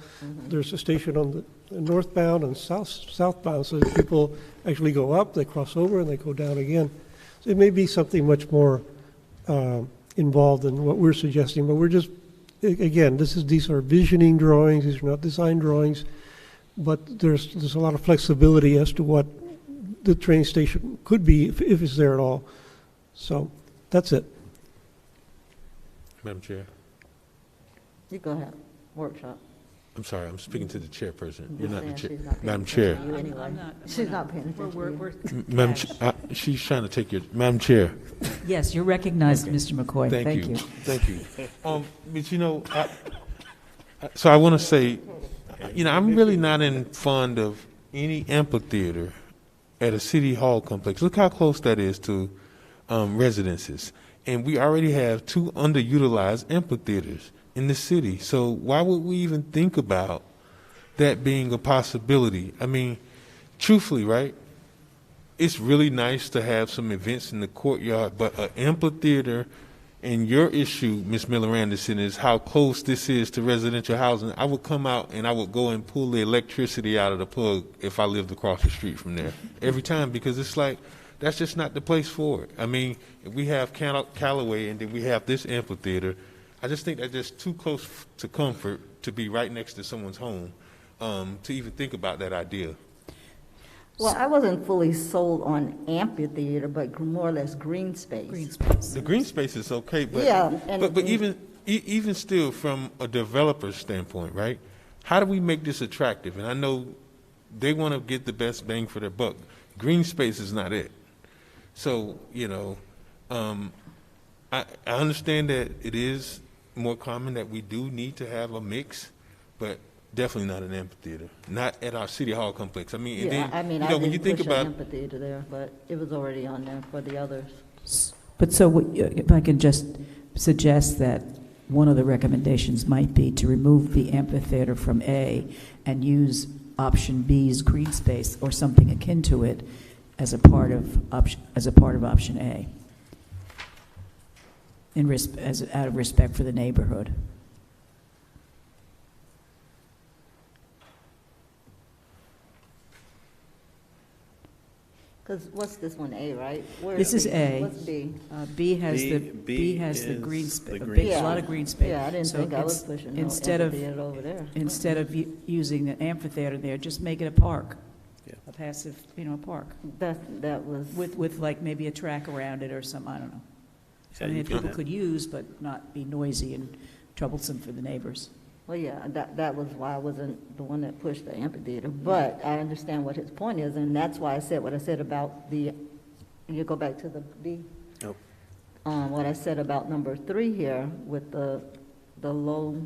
Speaker 6: There's a station on the northbound and southbound, so that people actually go up, they cross over, and they go down again. So it may be something much more involved than what we're suggesting, but we're just, again, these are visioning drawings, these are not design drawings, but there's a lot of flexibility as to what the train station could be if it's there at all. So that's it.
Speaker 7: Madam Chair.
Speaker 8: You go ahead, workshop.
Speaker 7: I'm sorry, I'm speaking to the chairperson. You're
Speaker 8: Just
Speaker 7: not the
Speaker 8: saying
Speaker 7: chair.
Speaker 8: she's not paying
Speaker 7: Madam
Speaker 8: attention
Speaker 7: Chair.
Speaker 8: to you anyway.
Speaker 1: I'm not.
Speaker 8: She's not paying attention to you.
Speaker 7: Madam, she's trying to take your, Madam Chair.
Speaker 1: Yes, you're recognized, Mr. McCoy.
Speaker 7: Thank you. Thank you. But you know, so I want to say, you know, I'm really not fond of any amphitheater at a city hall complex. Look how close that is to residences. And we already have 2 underutilized amphitheaters in the city. So why would we even think about that being a possibility? I mean, truthfully, right? It's really nice to have some events in the courtyard, but an amphitheater, and your issue, Ms. Miller Anderson, is how close this is to residential housing. I would come out and I would go and pull the electricity out of the plug if I lived across the street from there every time, because it's like, that's just not the place for it. I mean, if we have Callaway and then we have this amphitheater, I just think that's just too close to comfort to be right next to someone's home to even think about that idea.
Speaker 8: Well, I wasn't fully sold on amphitheater, but more or less green space.
Speaker 1: Green space.
Speaker 7: The green space is okay, but
Speaker 8: Yeah,
Speaker 7: but even still, from a developer's standpoint, right? How do we make this attractive? And I know they want to get the best bang for their buck. Green space is not it. So you know, I understand that it is more common that we do need to have a mix, but definitely not an amphitheater, not at our city hall complex. I mean, and
Speaker 8: Yeah,
Speaker 7: then,
Speaker 8: I mean,
Speaker 7: you
Speaker 8: I
Speaker 7: know, when you
Speaker 8: didn't
Speaker 7: think
Speaker 8: push
Speaker 7: about
Speaker 8: an amphitheater there, but it was already on there for the others.
Speaker 1: But so if I can just suggest that one of the recommendations might be to remove the amphitheater from A and use option B's green space or something akin to it as a part of option A, out of respect for the neighborhood.
Speaker 8: Because what's this one, A, right? Where's
Speaker 1: This is
Speaker 8: B?
Speaker 1: A.
Speaker 8: What's B?
Speaker 1: B has
Speaker 5: B-
Speaker 1: B has the
Speaker 5: is
Speaker 1: green
Speaker 5: the
Speaker 1: space,
Speaker 5: green
Speaker 1: a lot of green space.
Speaker 8: Yeah, I didn't
Speaker 1: So
Speaker 8: think I was
Speaker 1: it's-
Speaker 8: pushing no
Speaker 1: instead of
Speaker 8: amphitheater over there.
Speaker 1: Instead of using the amphitheater there, just make it a park,
Speaker 5: Yeah.
Speaker 1: a passive, a park
Speaker 8: That was.
Speaker 1: with like maybe a track around it or something. I don't know. Something
Speaker 5: you
Speaker 1: that
Speaker 5: can
Speaker 1: people
Speaker 5: have-
Speaker 1: could use, but not be noisy and troublesome for the neighbors.
Speaker 8: Well, yeah, that was why I wasn't the one that pushed the amphitheater, but I understand what his point is, and that's why I said what I said about you go back to the B.
Speaker 5: Nope.
Speaker 8: What I said about number 3 here with the low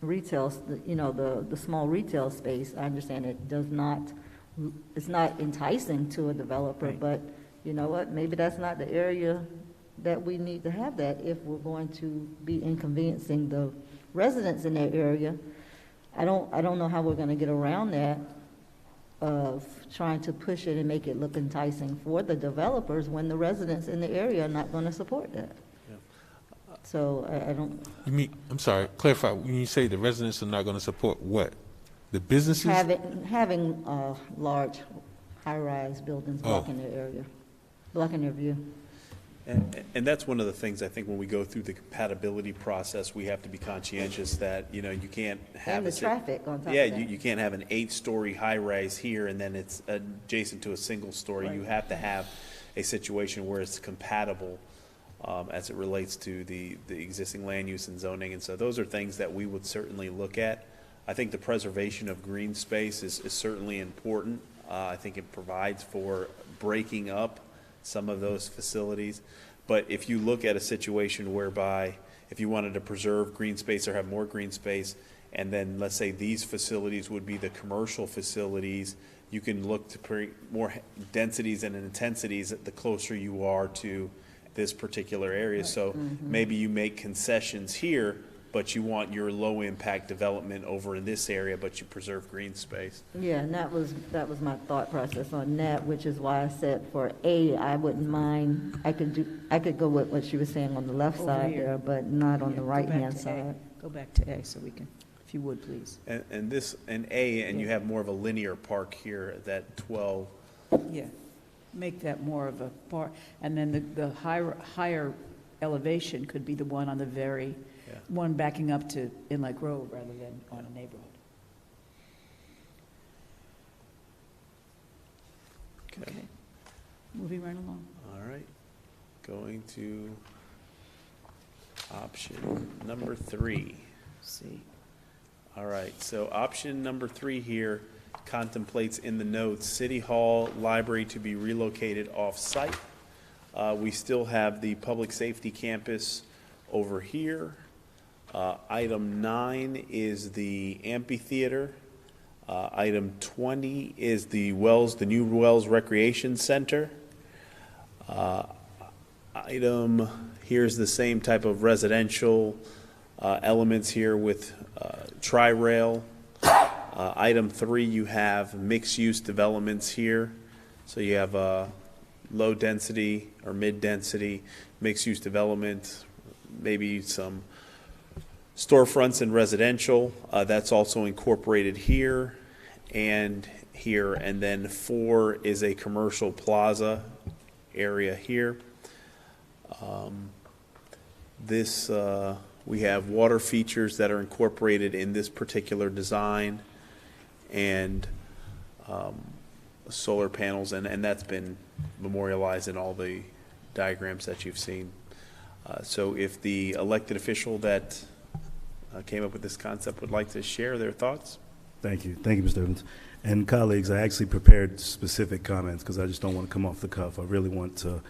Speaker 8: retail, the small retail space. I understand it's not enticing to a developer,
Speaker 1: Right.
Speaker 8: but you know what, maybe that's not the area that we need to have that if we're going to be inconveniencing the residents in that area. I don't know how we're gonna get around that of trying to push it and make it look enticing for the developers when the residents in the area are not gonna support that.
Speaker 5: Yeah.
Speaker 8: So I don't,
Speaker 7: You mean, I'm sorry, clarify, when you say the residents are not going to support what? The businesses?
Speaker 8: having large high-rise buildings
Speaker 7: Oh.
Speaker 8: blocking their area, blocking their view.
Speaker 5: And that's one of the things I think when we go through the compatibility process, we have to be conscientious that, you can't have
Speaker 8: And the traffic on top of
Speaker 5: Yeah,
Speaker 8: that.
Speaker 5: you can't have an 8-story high-rise here and then it's adjacent to a single story. You have to have a situation where it's compatible as it relates to the existing land use and zoning. And so those are things that we would certainly look at. I think the preservation of green space is certainly important. I think it provides for breaking up some of those facilities. But if you look at a situation whereby if you wanted to preserve green space or have more green space, and then let's say these facilities would be the commercial facilities, you can look to create more densities and intensities the closer you are to this particular area. So maybe you make concessions here, but you want your low impact development over in this area, but you preserve green space.
Speaker 8: Yeah, and that was my thought process on that, which is why I said for A, I wouldn't mind, I could go with what she was saying on the left
Speaker 1: Over
Speaker 8: side
Speaker 1: here.
Speaker 8: there, but not on
Speaker 1: Yeah,
Speaker 8: the
Speaker 1: go
Speaker 8: right-hand
Speaker 1: back to A.
Speaker 8: side.
Speaker 1: Go back to A so we can, if you would, please.
Speaker 5: And you have more of a linear park here at that 12.
Speaker 1: Yeah, make that more of a park. And then the higher elevation could be the one on the very,
Speaker 5: Yeah.
Speaker 1: one backing up to Inlet Grove rather than on a neighborhood.
Speaker 5: Okay.
Speaker 1: Moving right along.
Speaker 5: All right. Going to option number 3.
Speaker 1: See.
Speaker 5: All right, so option number 3 here contemplates in the notes, City Hall Library to be relocated off-site. We still have the public safety campus over here. Item 9 is the amphitheater. Item 20 is the new Wells Recreation Center. Here's the same type of residential elements here with tri-rail. Item 3, you have mixed-use developments here. So you have low-density or mid-density mixed-use development, maybe some storefronts and residential. That's also incorporated here and here. And then 4 is a commercial plaza area here. We have water features that are incorporated in this particular design, and solar panels, and that's been memorialized in all the diagrams that you've seen. So if the elected official that came up with this concept would like to share their thoughts.
Speaker 9: Thank you, Mr. Evans. And colleagues, I actually prepared specific comments because I just don't want to come off the cuff. I really want to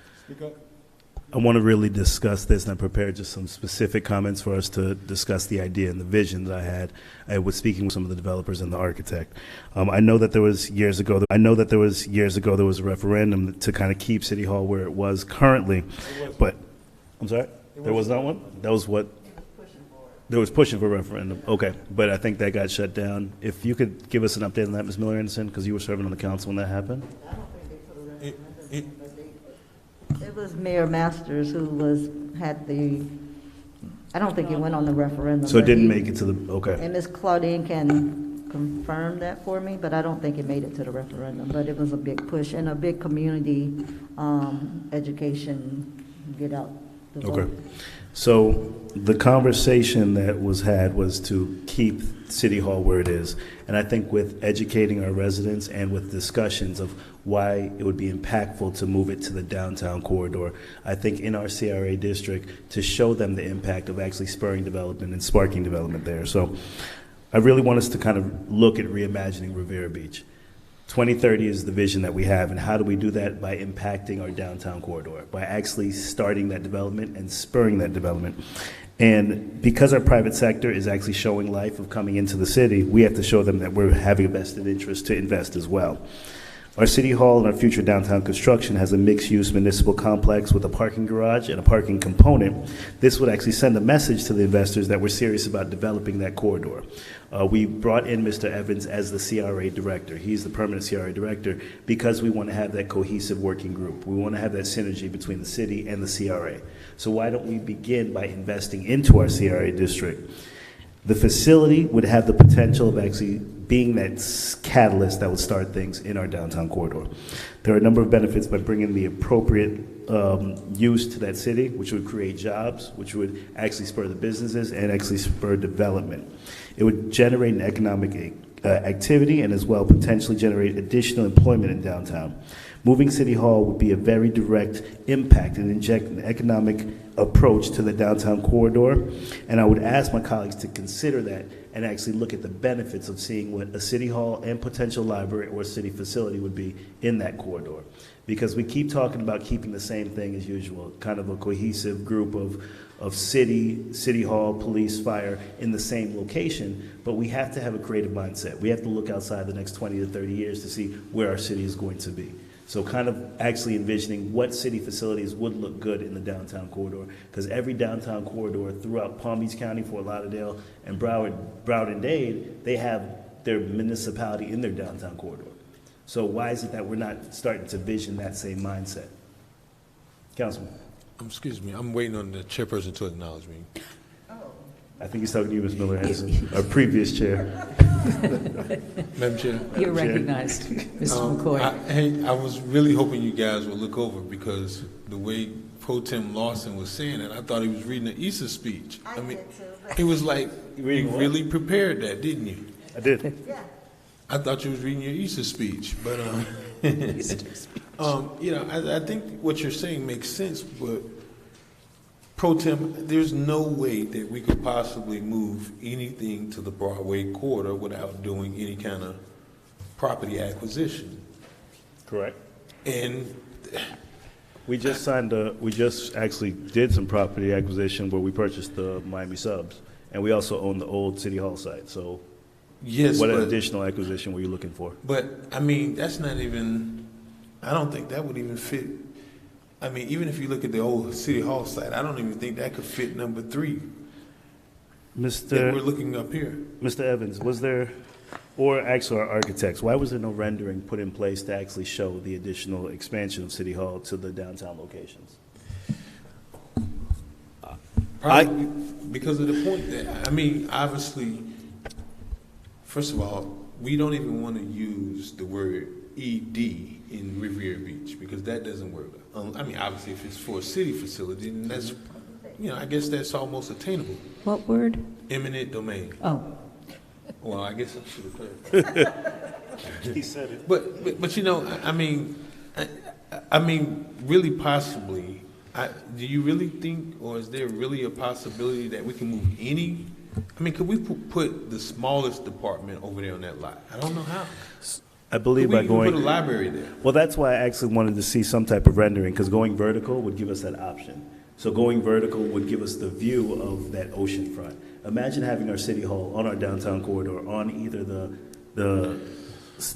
Speaker 9: really discuss this, and I prepared just some specific comments for us to discuss the idea and the vision that I had. I was speaking with some of the developers and the architect. I know that there was years ago there was a referendum to kind of keep City Hall where it was currently, but I'm sorry, there was not one. That was what. There was pushing for a referendum. Okay, but I think that got shut down. If you could give us an update on that, Ms. Miller Anderson, because you were serving on the council when that happened.
Speaker 8: I don't think they put a referendum, but it was Mayor Masters who I don't think it went on the referendum.
Speaker 9: So it didn't make it to the, okay.
Speaker 8: And Ms. Claudine can confirm that for me, but I don't think it made it to the referendum. But it was a big push and a big community education, get out the vote.
Speaker 9: Okay. So the conversation that was had was to keep City Hall where it is. And I think with educating our residents and with discussions of why it would be impactful to move it to the downtown corridor, I think in our CRA district to show them the impact of actually spurring development and sparking development there. So I really want us to kind of look at reimagining Riviera Beach. 2030 is the vision that we have, and how do we do that? By impacting our downtown corridor, by actually starting that development and spurring that development. And because our private sector is actually showing life of coming into the city, we have to show them that we're having a vested interest to invest as well. Our City Hall and our future downtown construction has a mixed-use municipal complex with a parking garage and a parking component. This would actually send a message to the investors that we're serious about developing that corridor. We brought in Mr. Evans as the CRA director. He's the permanent CRA director because we want to have that cohesive working group. We want to have that synergy between the city and the CRA. So why don't we begin by investing into our CRA district? The facility would have the potential of actually being that catalyst that would start things in our downtown corridor. There are a number of benefits by bringing the appropriate use to that city, which would create jobs, which would actually spur the businesses and actually spur development. It would generate an economic activity and as well potentially generate additional employment in downtown. Moving City Hall would be a very direct impact and inject an economic approach to the downtown corridor. And I would ask my colleagues to consider that and actually look at the benefits of seeing what a City Hall and potential library or city facility would be in that corridor. Because we keep talking about keeping the same thing as usual, kind of a cohesive group of city hall, police, fire in the same location, but we have to have a creative mindset. We have to look outside the next 20 to 30 years to see where our city is going to be. So kind of actually envisioning what city facilities would look good in the downtown corridor, because every downtown corridor throughout Palm Beach County, Fort Lauderdale, and Broward and Dade, they have their municipality in their downtown corridor. So why is it that we're not starting to vision that same mindset? Councilman.
Speaker 7: Excuse me, I'm waiting on the chairperson to acknowledge me.
Speaker 9: I think he's talking to you, Ms. Miller Anderson, our previous chair.
Speaker 7: Madam Chair.
Speaker 1: You're recognized, Mr. McCoy.
Speaker 7: I was really hoping you guys would look over, because the way Pro Tem Lawson was saying it, I thought he was reading an Easter speech. I mean, it was like, you really prepared that, didn't you?
Speaker 9: I did.
Speaker 8: Yeah.
Speaker 7: I thought you was reading your Easter speech, but you know, I think what you're saying makes sense, but Pro Tem, there's no way that we could possibly move anything to the Broadway corridor without doing any kind of property acquisition.
Speaker 9: Correct.
Speaker 7: And
Speaker 9: We just actually did some property acquisition where we purchased the Miami subs, and we also own the old City Hall site. So
Speaker 7: yes,
Speaker 9: what
Speaker 7: but,
Speaker 9: additional acquisition were you looking for?
Speaker 7: But I mean, that's not even, I don't think that would even fit. I mean, even if you look at the old City Hall site, I don't even think that could fit number 3 that we're looking up here.
Speaker 9: Mr. Evans, was there, or actually our architects, why was there no rendering put in place to actually show the additional expansion of City Hall to the downtown locations?
Speaker 7: Probably because of the point that, I mean, obviously, first of all, we don't even want to use the word ED in Riviera Beach because that doesn't work. I mean, obviously, if it's for a city facility, then that's, you know, I guess that's almost attainable.
Speaker 1: What word?
Speaker 7: Eminent domain.
Speaker 1: Oh.
Speaker 7: Well, I guess I should have clarified.
Speaker 9: He said it.
Speaker 7: But you know, I mean, really possibly, do you really think, or is there really a possibility that we can move any? I mean, could we put the smallest department over there on that lot? I don't know how.
Speaker 9: I believe
Speaker 7: could
Speaker 9: by
Speaker 7: we
Speaker 9: going.
Speaker 7: put a library there.
Speaker 9: Well, that's why I actually wanted to see some type of rendering, because going vertical would give us that option. So going vertical would give us the view of that ocean front. Imagine having our City Hall on our downtown corridor on either the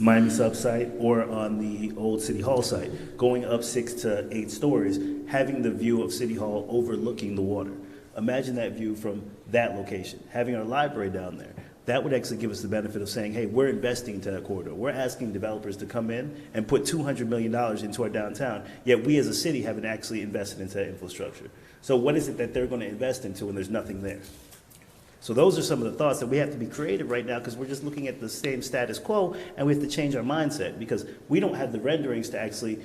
Speaker 9: Miami sub site or on the old City Hall site, going up 6 to 8 stories, having the view of City Hall overlooking the water. Imagine that view from that location, having our library down there. That would actually give us the benefit of saying, hey, we're investing into that corridor. We're asking developers to come in and put $200 million into our downtown, yet we as a city haven't actually invested into that infrastructure. So what is it that they're going to invest into when there's nothing there? So those are some of the thoughts that we have to be creative right now, because we're just looking at the same status quo, and we have to change our mindset because we don't have the renderings to actually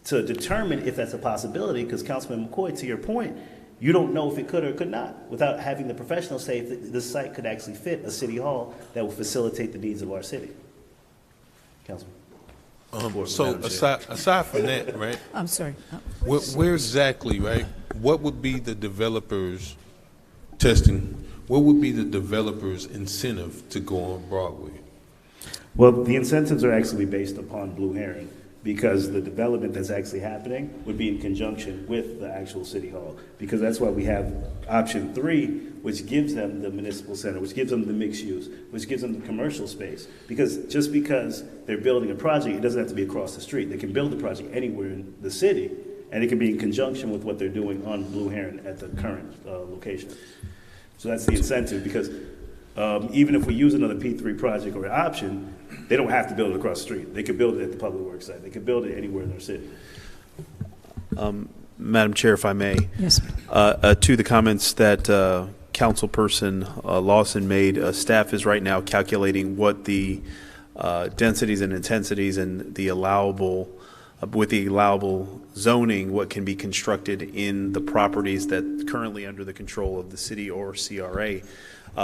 Speaker 9: to determine if that's a possibility, because Councilman McCoy, to your point, you don't know if it could or could not without having the professionals say if this site could actually fit a city hall that will facilitate the needs of our city. Councilman.
Speaker 7: So aside from that, right?
Speaker 1: I'm sorry.
Speaker 7: Where exactly, right? What would be the developers testing? What would be the developers' incentive to go on Broadway?
Speaker 9: Well, the incentives are actually based upon Blue Heron, because the development that's actually happening would be in conjunction with the actual City Hall, because that's why we have option 3, which gives them the municipal center, which gives them the mixed use, which gives them the commercial space. Because just because they're building a project, it doesn't have to be across the street. They can build a project anywhere in the city, and it can be in conjunction with what they're doing on Blue Heron at the current location. So that's the incentive, because even if we use another P3 project or an option, they don't have to build it across the street. They could build it at the public works site. They could build it anywhere in their city.
Speaker 5: Madam Chair, if I may.
Speaker 1: Yes.
Speaker 5: To the comments that Councilperson Lawson made, staff is right now calculating what the densities and intensities and the allowable, with the allowable zoning, what can be constructed in the properties that currently under the control of the city or CRA.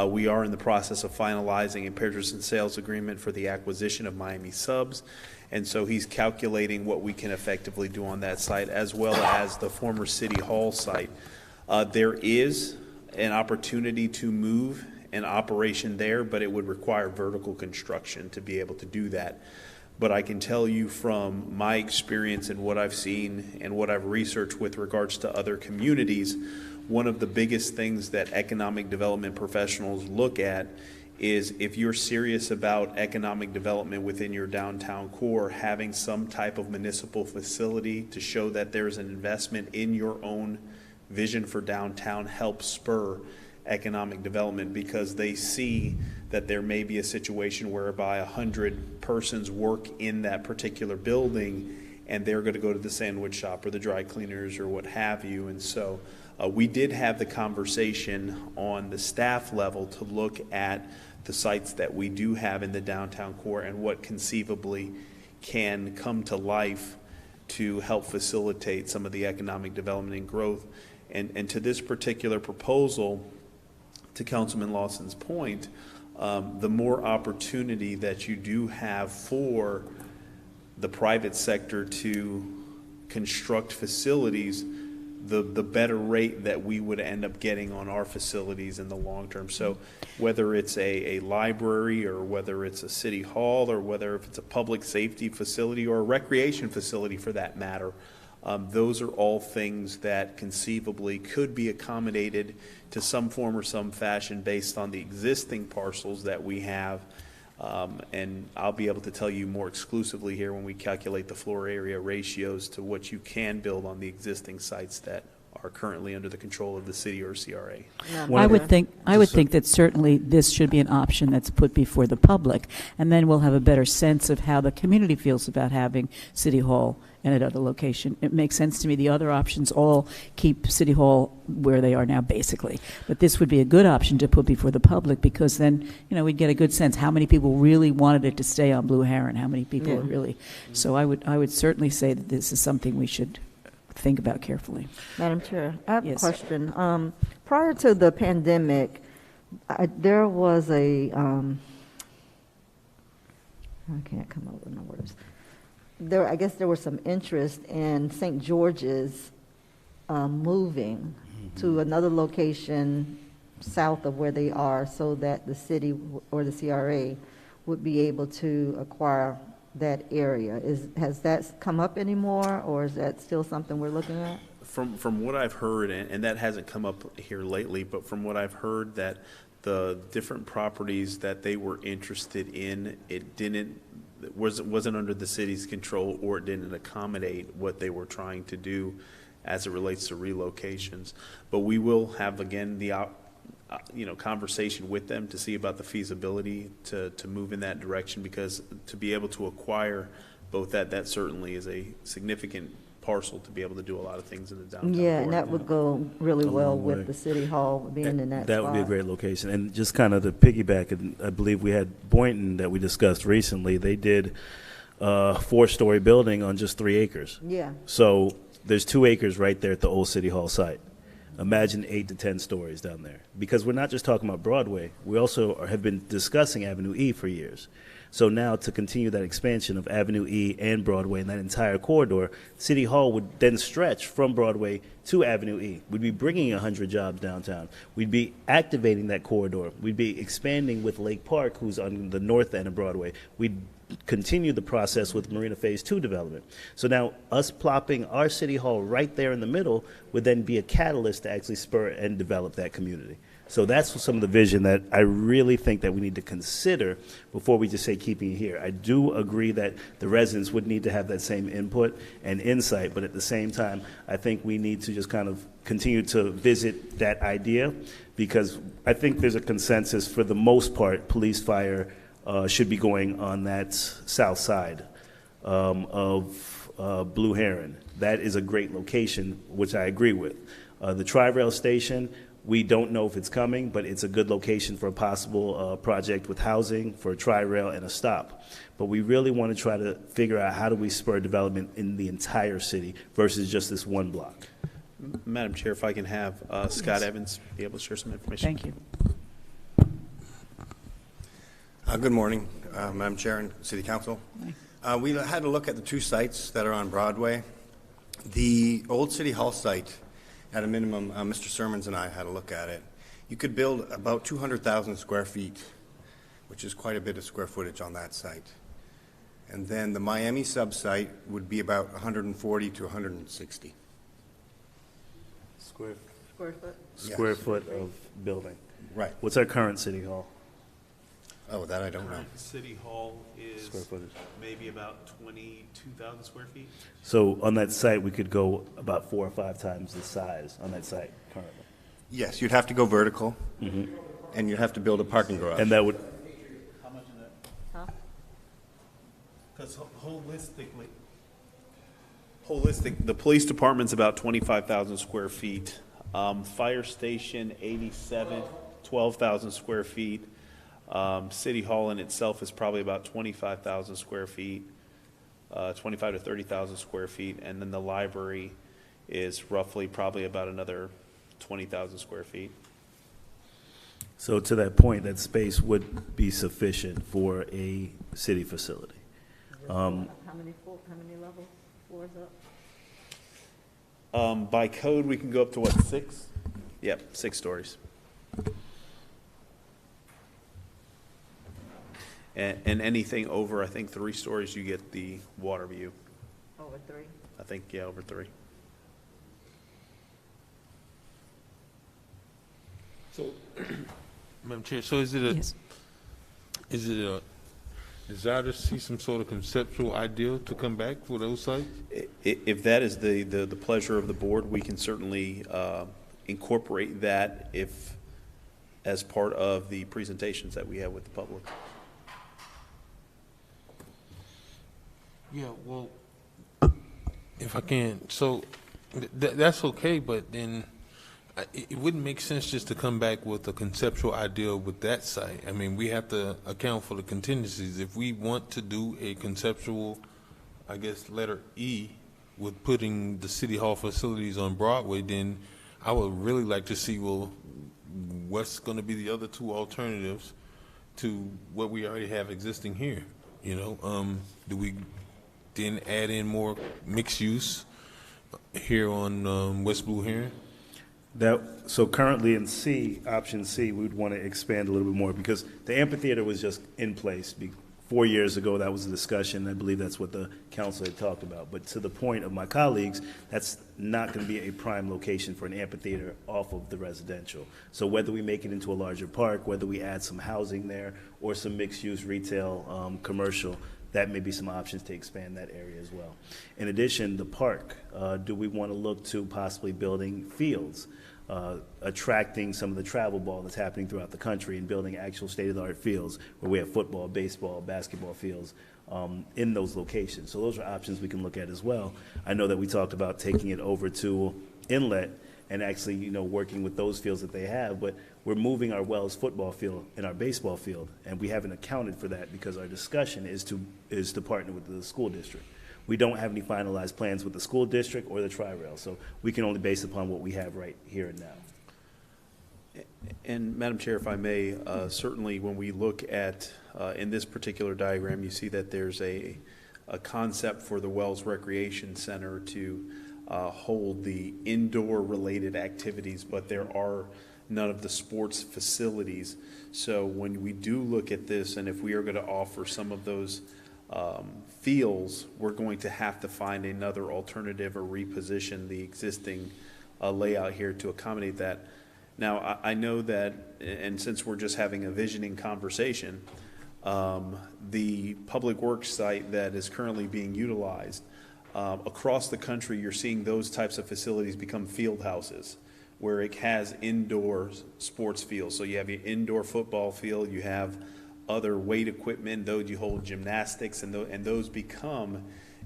Speaker 5: We are in the process of finalizing a purchase and sales agreement for the acquisition of Miami subs, and so he's calculating what we can effectively do on that site, as well as the former City Hall site. There is an opportunity to move an operation there, but it would require vertical construction to be able to do that. But I can tell you from my experience and what I've seen and what I've researched with regards to other communities, one of the biggest things that economic development professionals look at is if you're serious about economic development within your downtown core, having some type of municipal facility to show that there's an investment in your own vision for downtown helps spur economic development, because they see that there may be a situation whereby 100 persons work in that particular building and they're going to go to the sandwich shop or the dry cleaners or what have you. And so we did have the conversation on the staff level to look at the sites that we do have in the downtown core and what conceivably can come to life to help facilitate some of the economic development and growth. And to this particular proposal, to Councilman Lawson's point, the more opportunity that you do have for the private sector to construct facilities, the better rate that we would end up getting on our facilities in the long term. So whether it's a library, or whether it's a city hall, or whether if it's a public safety facility or a recreation facility for that matter, those are all things that conceivably could be accommodated to some form or some fashion based on the existing parcels that we have. And I'll be able to tell you more exclusively here when we calculate the floor area ratios to what you can build on the existing sites that are currently under the control of the city or CRA.
Speaker 1: I would think that certainly this should be an option that's put before the public, and then we'll have a better sense of how the community feels about having City Hall and another location. It makes sense to me. The other options all keep City Hall where they are now, basically. But this would be a good option to put before the public, because then, we'd get a good sense how many people really wanted it to stay on Blue Heron, how many people really. So I would certainly say that this is something we should think about carefully.
Speaker 8: Madam Chair, I have
Speaker 1: Yes.
Speaker 8: a question. Prior to the pandemic, there was I can't come up with no words. I guess there was some interest in St. George's moving to another location south of where they are, so that the city or the CRA would be able to acquire that area. Has that come up anymore, or is that still something we're looking at?
Speaker 5: From what I've heard, and that hasn't come up here lately, but from what I've heard, that the different properties that they were interested in, wasn't under the city's control, or it didn't accommodate what they were trying to do as it relates to relocations. But we will have, again, the conversation with them to see about the feasibility to move in that direction, because to be able to acquire both that certainly is a significant parcel to be able to do a lot of things in the downtown
Speaker 8: Yeah,
Speaker 5: core.
Speaker 8: and that would go really well
Speaker 9: long way.
Speaker 8: with the City Hall being in that
Speaker 9: That
Speaker 8: spot.
Speaker 9: would be a great location. And just kind of to piggyback, and I believe we had Boynton that we discussed recently. They did a 4-story building on just 3 acres.
Speaker 8: Yeah.
Speaker 9: So there's 2 acres right there at the old City Hall site. Imagine 8 to 10 stories down there. Because we're not just talking about Broadway. We also have been discussing Avenue E for years. So now to continue that expansion of Avenue E and Broadway and that entire corridor, City Hall would then stretch from Broadway to Avenue E. We'd be bringing 100 jobs downtown. We'd be activating that corridor. We'd be expanding with Lake Park, who's on the north end of Broadway. We'd continue the process with Marina Phase 2 development. So now us plopping our City Hall right there in the middle would then be a catalyst to actually spur and develop that community. So that's some of the vision that I really think that we need to consider before we just say keeping it here. I do agree that the residents would need to have that same input and insight, but at the same time, I think we need to just kind of continue to visit that idea, because I think there's a consensus for the most part, police, fire should be going on that south side of Blue Heron. That is a great location, which I agree with. The Tri-Rail station, we don't know if it's coming, but it's a good location for a possible project with housing, for a Tri-Rail and a stop. But we really want to try to figure out how do we spur development in the entire city versus just this one block.
Speaker 5: Madam Chair, if I can have Scott Evans be able to share some information.
Speaker 1: Thank you.
Speaker 11: Good morning, Madam Chair and City Council. We had a look at the 2 sites that are on Broadway. The old City Hall site, at a minimum, Mr. Sermons and I had a look at it. You could build about 200,000 square feet, which is quite a bit of square footage on that site. And then the Miami sub-site would be about 140 to 160.
Speaker 9: Square
Speaker 11: Yes.
Speaker 9: foot of building.
Speaker 11: Right.
Speaker 9: What's our current City Hall
Speaker 11: Oh, that I don't know.
Speaker 5: City Hall is
Speaker 9: square footage?
Speaker 5: maybe about 22,000 square feet.
Speaker 9: So on that site, we could go about 4 or 5 times the size on that site currently.
Speaker 11: Yes, you'd have to go vertical, and you'd have to build a parking garage.
Speaker 9: And that would,
Speaker 5: How much in that?
Speaker 8: Huh?
Speaker 5: Because the police department's about 25,000 square feet. Fire station, 12,000 square feet. City Hall in itself is probably about 25,000 square feet, 25 to 30,000 square feet, and then the library is roughly probably about another 20,000 square feet.
Speaker 9: so to that point, that space would be sufficient for a city facility.
Speaker 8: How many levels? Floors up?
Speaker 5: By code, we can go up to what, 6? Yep, 6 stories. And anything over, I think, 3 stories, you get the water view.
Speaker 8: Over 3?
Speaker 5: I think, yeah, over 3.
Speaker 7: So, Madam Chair, so is it a
Speaker 1: Yes.
Speaker 7: desire to see some sort of conceptual idea to come back for those sites?
Speaker 5: If that is the pleasure of the board, we can certainly incorporate that as part of the presentations that we have with the public.
Speaker 7: Yeah, well, if I can, so that's okay, but then it wouldn't make sense just to come back with a conceptual idea with that site. I mean, we have to account for the contingencies. If we want to do a conceptual, I guess, letter E with putting the City Hall facilities on Broadway, then I would really like to see, well, what's going to be the other 2 alternatives to what we already have existing here? You know, do we then add in more mixed use here on West Blue Heron?
Speaker 9: So currently in C, option C, we'd want to expand a little bit more because the amphitheater was just in place. 4 years ago, that was a discussion. I believe that's what the council had talked about. But to the point of my colleagues, that's not going to be a prime location for an amphitheater off of the residential. So whether we make it into a larger park, whether we add some housing there or some mixed-use retail, commercial, that may be some options to expand that area as well. In addition, the park, do we want to look to possibly building fields, attracting some of the travel ball that's happening throughout the country and building actual state-of-the-art fields where we have football, baseball, basketball fields in those locations. So those are options we can look at as well. I know that we talked about taking it over to Inlet and actually, you know, working with those fields that they have, but we're moving our Wells football field and our baseball field, and we haven't accounted for that because our discussion is to partner with the school district. We don't have any finalized plans with the school district or the Tri-Rail, so we can only base upon what we have right here and now.
Speaker 5: And Madam Chair, if I may, certainly when we look at, in this particular diagram, you see that there's a concept for the Wells Recreation Center to hold the indoor-related activities, but there are none of the sports facilities. So when we do look at this, and if we are going to offer some of those fields, we're going to have to find another alternative or reposition the existing layout here to accommodate that. Now, I know that, and since we're just having a visioning conversation, the public works site that is currently being utilized, across the country, you're seeing those types of facilities become field houses, where it has indoor sports fields. So you have your indoor football field, you have other weight equipment, those you hold gymnastics, and those become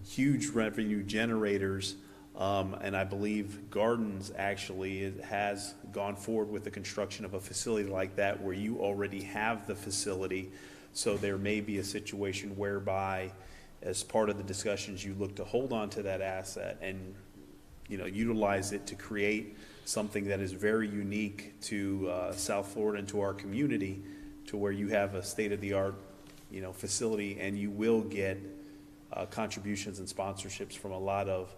Speaker 5: huge revenue generators. And I believe Gardens actually has gone forward with the construction of a facility like that where you already have the facility. So there may be a situation whereby, as part of the discussions, you look to hold on to that asset and, you know, utilize it to create something that is very unique to South Florida and to our community, to where you have a state-of-the-art, you know, facility, and you will get contributions and sponsorships from a lot of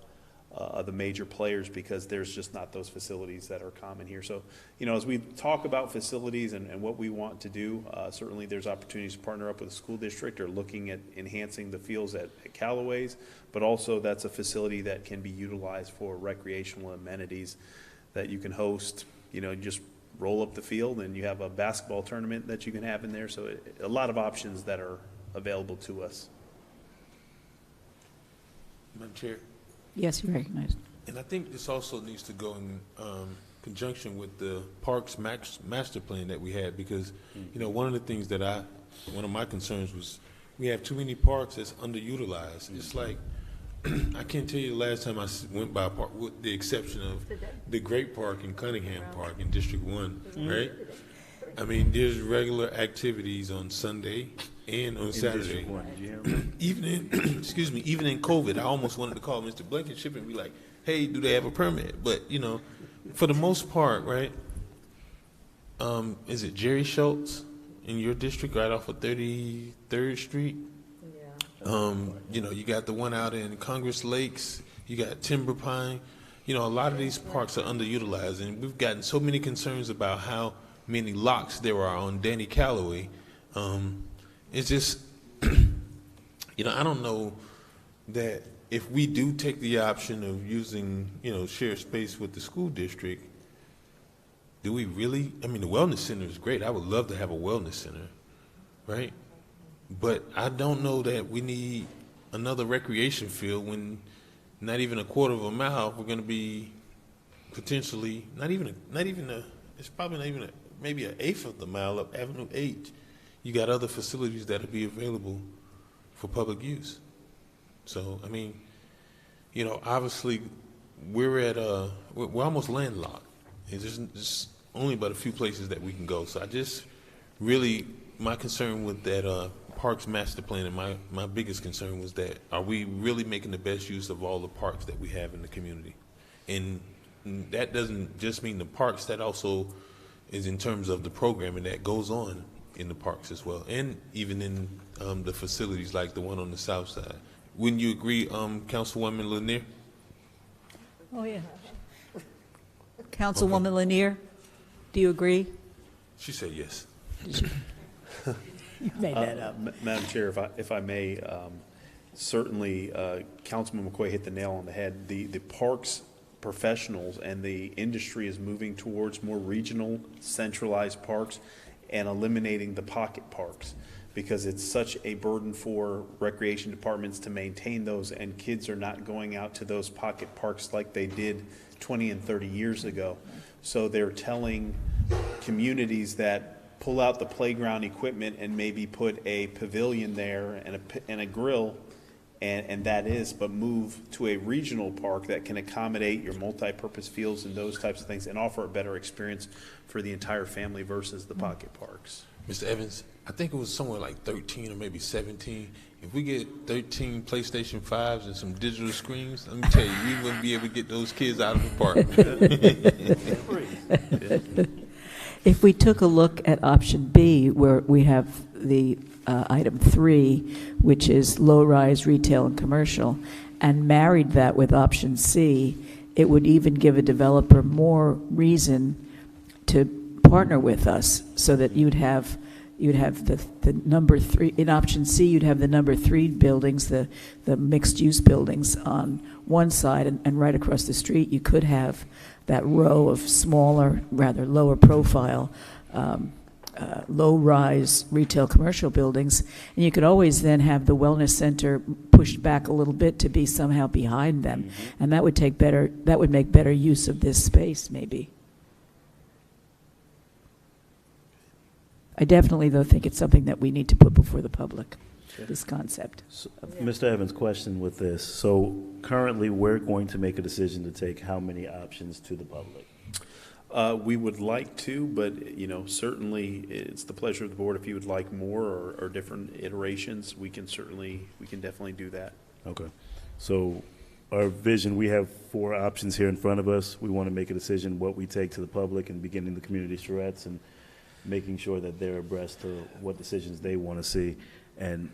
Speaker 5: the major players, because there's just not those facilities that are common here. So, you know, as we talk about facilities and what we want to do, certainly there's opportunities to partner up with the school district or looking at enhancing the fields at Callaway's, but also that's a facility that can be utilized for recreational amenities that you can host. You know, just roll up the field and you have a basketball tournament that you can have in there. So a lot of options that are available to us.
Speaker 7: Madam Chair.
Speaker 1: Yes, you recognize.
Speaker 7: And I think this also needs to go in conjunction with the parks master plan that we had, because, you know, one of the things that one of my concerns was we have too many parks that's underutilized. It's like, I can't tell you the last time I went by a park, with the exception of the Great Park in Cunningham Park in District 1, right? I mean, there's regular activities on Sunday and on Saturday. Even in, excuse me, even in COVID, I almost wanted to call Mr. Blankenship and be like, hey, do they have a permit? But, you know, for the most part, right, is it Jerry Schultz in your district right off of 33rd Street? Yeah. You know, you got the one out in Congress Lakes, you got Timber Pine. you know, a lot of these parks are underutilized, and we've gotten so many concerns about how many locks there are on Danny Calloway. It's just, you know, I don't know that if we do take the option of using, you know, shared space with the school district, do we really? I mean, the wellness center is great. I would love to have a wellness center, right? But I don't know that we need another recreation field when not even a quarter of a mile, we're going to be potentially it's probably not even maybe an eighth of the mile up Avenue H. You got other facilities that'll be available for public use. So, I mean, you know, obviously we're almost landlocked. There's just only but a few places that we can go. So I just really, my concern with that parks master plan, and my biggest concern was that, are we really making the best use of all the parks that we have in the community? And that doesn't just mean the parks, that also is in terms of the programming that goes on in the parks as well, and even in the facilities like the one on the south side. Wouldn't you agree, Councilwoman Lanier?
Speaker 1: Oh, yeah. Councilwoman Lanier, do you agree?
Speaker 7: She said yes.
Speaker 1: You made that up.
Speaker 5: Madam Chair, if I may, certainly Councilman McCoy hit the nail on the head. The parks professionals and the industry is moving towards more regional, centralized parks and eliminating the pocket parks, because it's such a burden for recreation departments to maintain those, and kids are not going out to those pocket parks like they did 20 and 30 years ago. So they're telling communities that pull out the playground equipment and maybe put a pavilion there and a grill, and that is, but move to a regional park that can accommodate your multi-purpose fields and those types of things and offer a better experience for the entire family versus the pocket parks.
Speaker 7: Mr. Evans, I think it was somewhere like 13 or maybe 17. If we get 13 PlayStation 5s and some digital screens, let me tell you, we wouldn't be able to get those kids out of the park.
Speaker 1: If we took a look at option B, where we have the item 3, which is low-rise retail and commercial, and married that with option C, it would even give a developer more reason to partner with us, so that you'd have the number 3 in option C. You'd have the number 3 buildings, the mixed-use buildings on one side, and right across the street you could have that row of smaller, rather lower profile, low-rise retail commercial buildings, and you could always then have the wellness center pushed back a little bit to be somehow behind them, and that would make better use of this space, maybe. I definitely, though, think it's something that we need to put before the public, this concept.
Speaker 9: So, Mr. Evans, question with this. So currently, we're going to make a decision to take how many options to the public?
Speaker 5: We would like to, but certainly it's the pleasure of the board. If you would like more or different iterations, we can definitely do that.
Speaker 9: Okay. So our vision, we have 4 options here in front of us. We want to make a decision what we take to the public and beginning the community charrettes and making sure that they're abreast to what decisions they want to see, and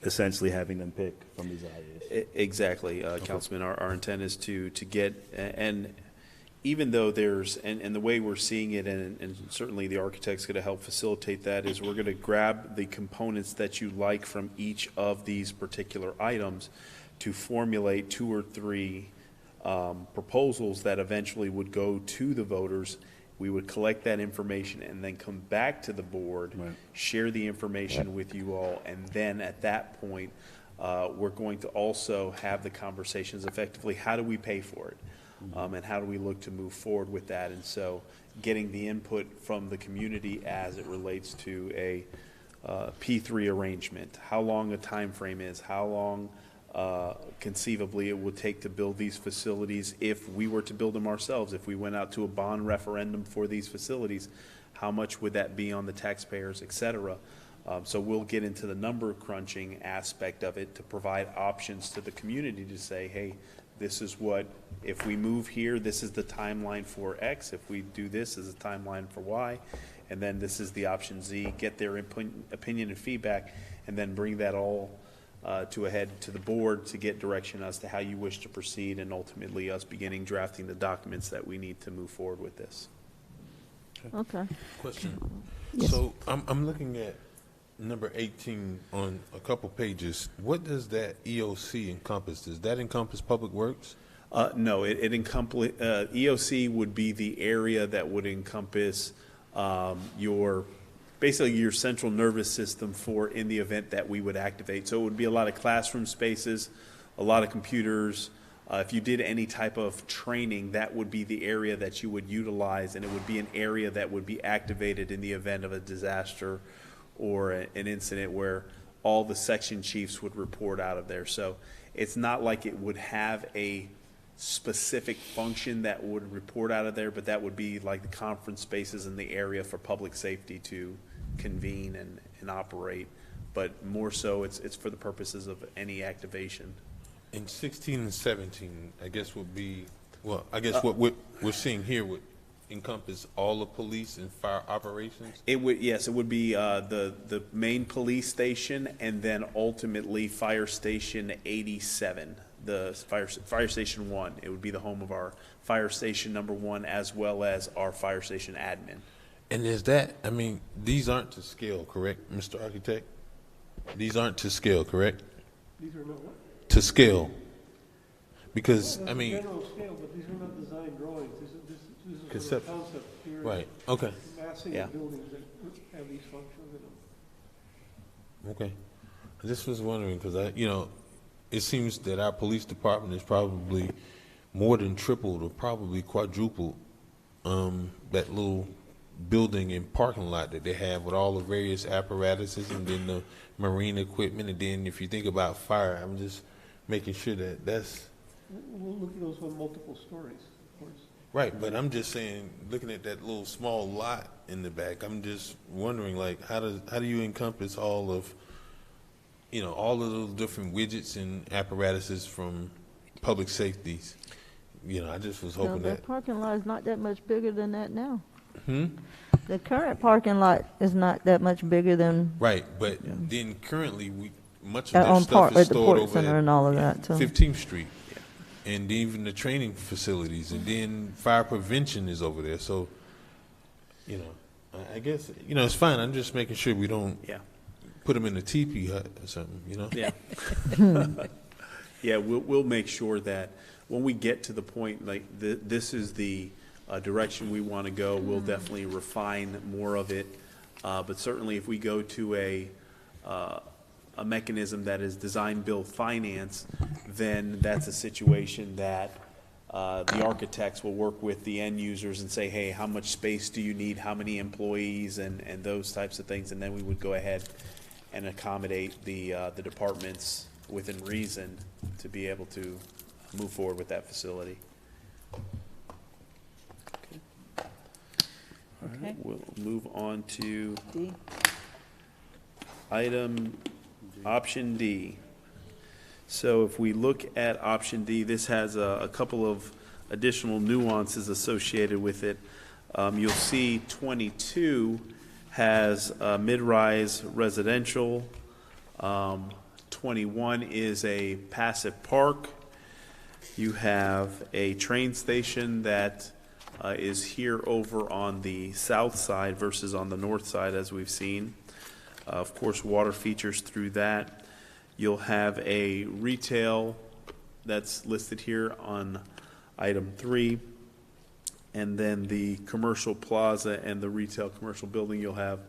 Speaker 9: essentially having them pick from these ideas.
Speaker 5: Exactly, Councilman. Our intent is to get, and even though there's, and the way we're seeing it, and certainly the architect's going to help facilitate that, is we're going to grab the components that you like from each of these particular items to formulate 2 or 3 proposals that eventually would go to the voters. We would collect that information and then come back to the board, right, share the information with you all, and then at that point, we're going to also have the conversations effectively, how do we pay for it? And how do we look to move forward with that? And so getting the input from the community as it relates to a P3 arrangement, how long a time frame is, how long conceivably it would take to build these facilities if we were to build them ourselves. If we went out to a bond referendum for these facilities, how much would that be on the taxpayers, et cetera? So we'll get into the number crunching aspect of it to provide options to the community to say, hey, this is what, if we move here, this is the timeline for X. If we do this, is the timeline for Y. And then this is the option Z. Get their opinion and feedback, and then bring that all to head to the board to get direction as to how you wish to proceed, and ultimately us beginning drafting the documents that we need to move forward with this.
Speaker 8: Okay.
Speaker 7: Question.
Speaker 1: Yes.
Speaker 7: So I'm looking at number 18 on a couple pages. What does that EOC encompass? Does that encompass Public Works?
Speaker 5: No, it encompass, EOC would be the area that would encompass basically your central nervous system for in the event that we would activate. So it would be a lot of classroom spaces, a lot of computers. If you did any type of training, that would be the area that you would utilize, and it would be an area that would be activated in the event of a disaster or an incident where all the section chiefs would report out of there. So it's not like it would have a specific function that would report out of there, but that would be like the conference spaces in the area for public safety to convene and operate. But more so, it's for the purposes of any activation.
Speaker 7: In 16 and 17, I guess would be, well, I guess what we're seeing here would encompass all the police and fire operations?
Speaker 5: It would, yes, it would be the main police station, and then ultimately Fire Station 87, the Fire Station 1. It would be the home of our Fire Station number 1, as well as our Fire Station admin.
Speaker 7: And is that, I mean, these aren't to scale, correct, Mr. Architect? These aren't to scale, correct?
Speaker 6: These are not what?
Speaker 7: To scale. Because, I mean,
Speaker 6: General scale, but these are not design drawings. This is a
Speaker 7: Concept.
Speaker 6: concept here.
Speaker 7: right, okay,
Speaker 6: Massing
Speaker 5: Yeah.
Speaker 6: of buildings that have these functions in them.
Speaker 7: okay. I just was wondering, because it seems that our police department is probably more than tripled or probably quadrupled that little building and parking lot that they have with all the various apparatuses and then the marine equipment. And then if you think about fire, I'm just making sure that that's
Speaker 6: We'll look at those on multiple stories, of course.
Speaker 7: right. But I'm just saying, looking at that little small lot in the back, I'm just wondering, like, how do you encompass all of all of those different widgets and apparatuses from public safeties? I just was hoping
Speaker 8: The
Speaker 7: that.
Speaker 8: parking lot is not that much bigger than that now. The current parking lot is not that much bigger than
Speaker 7: Right, but then currently much of that
Speaker 8: on
Speaker 7: stuff
Speaker 8: part
Speaker 7: is
Speaker 8: at the
Speaker 7: stored
Speaker 8: port
Speaker 7: over
Speaker 8: center and all of that too.
Speaker 7: 15th Street, and even the training facilities, and then fire prevention is over there. So, I guess it's fine. I'm just making sure we don't put them in a teepee hut or something.
Speaker 5: Yeah. Yeah, we'll make sure that when we get to the point, like this is the direction we want to go, we'll definitely refine more of it. But certainly if we go to a mechanism that is design, build, finance, then that's a situation that the architects will work with the end users and say, hey, how much space do you need, how many employees, and those types of things. And then we would go ahead and accommodate the departments within reason to be able to move forward with that facility.
Speaker 1: Okay.
Speaker 5: We'll move on to
Speaker 1: D.
Speaker 5: option D. So if we look at option D, this has a couple of additional nuances associated with it. You'll see 22 has mid-rise residential. 21 is a passive park. You have a train station that is here over on the south side versus on the north side, as we've seen. Of course, water features through that. You'll have a retail that's listed here on item 3. And then the commercial plaza and the retail commercial building, you'll have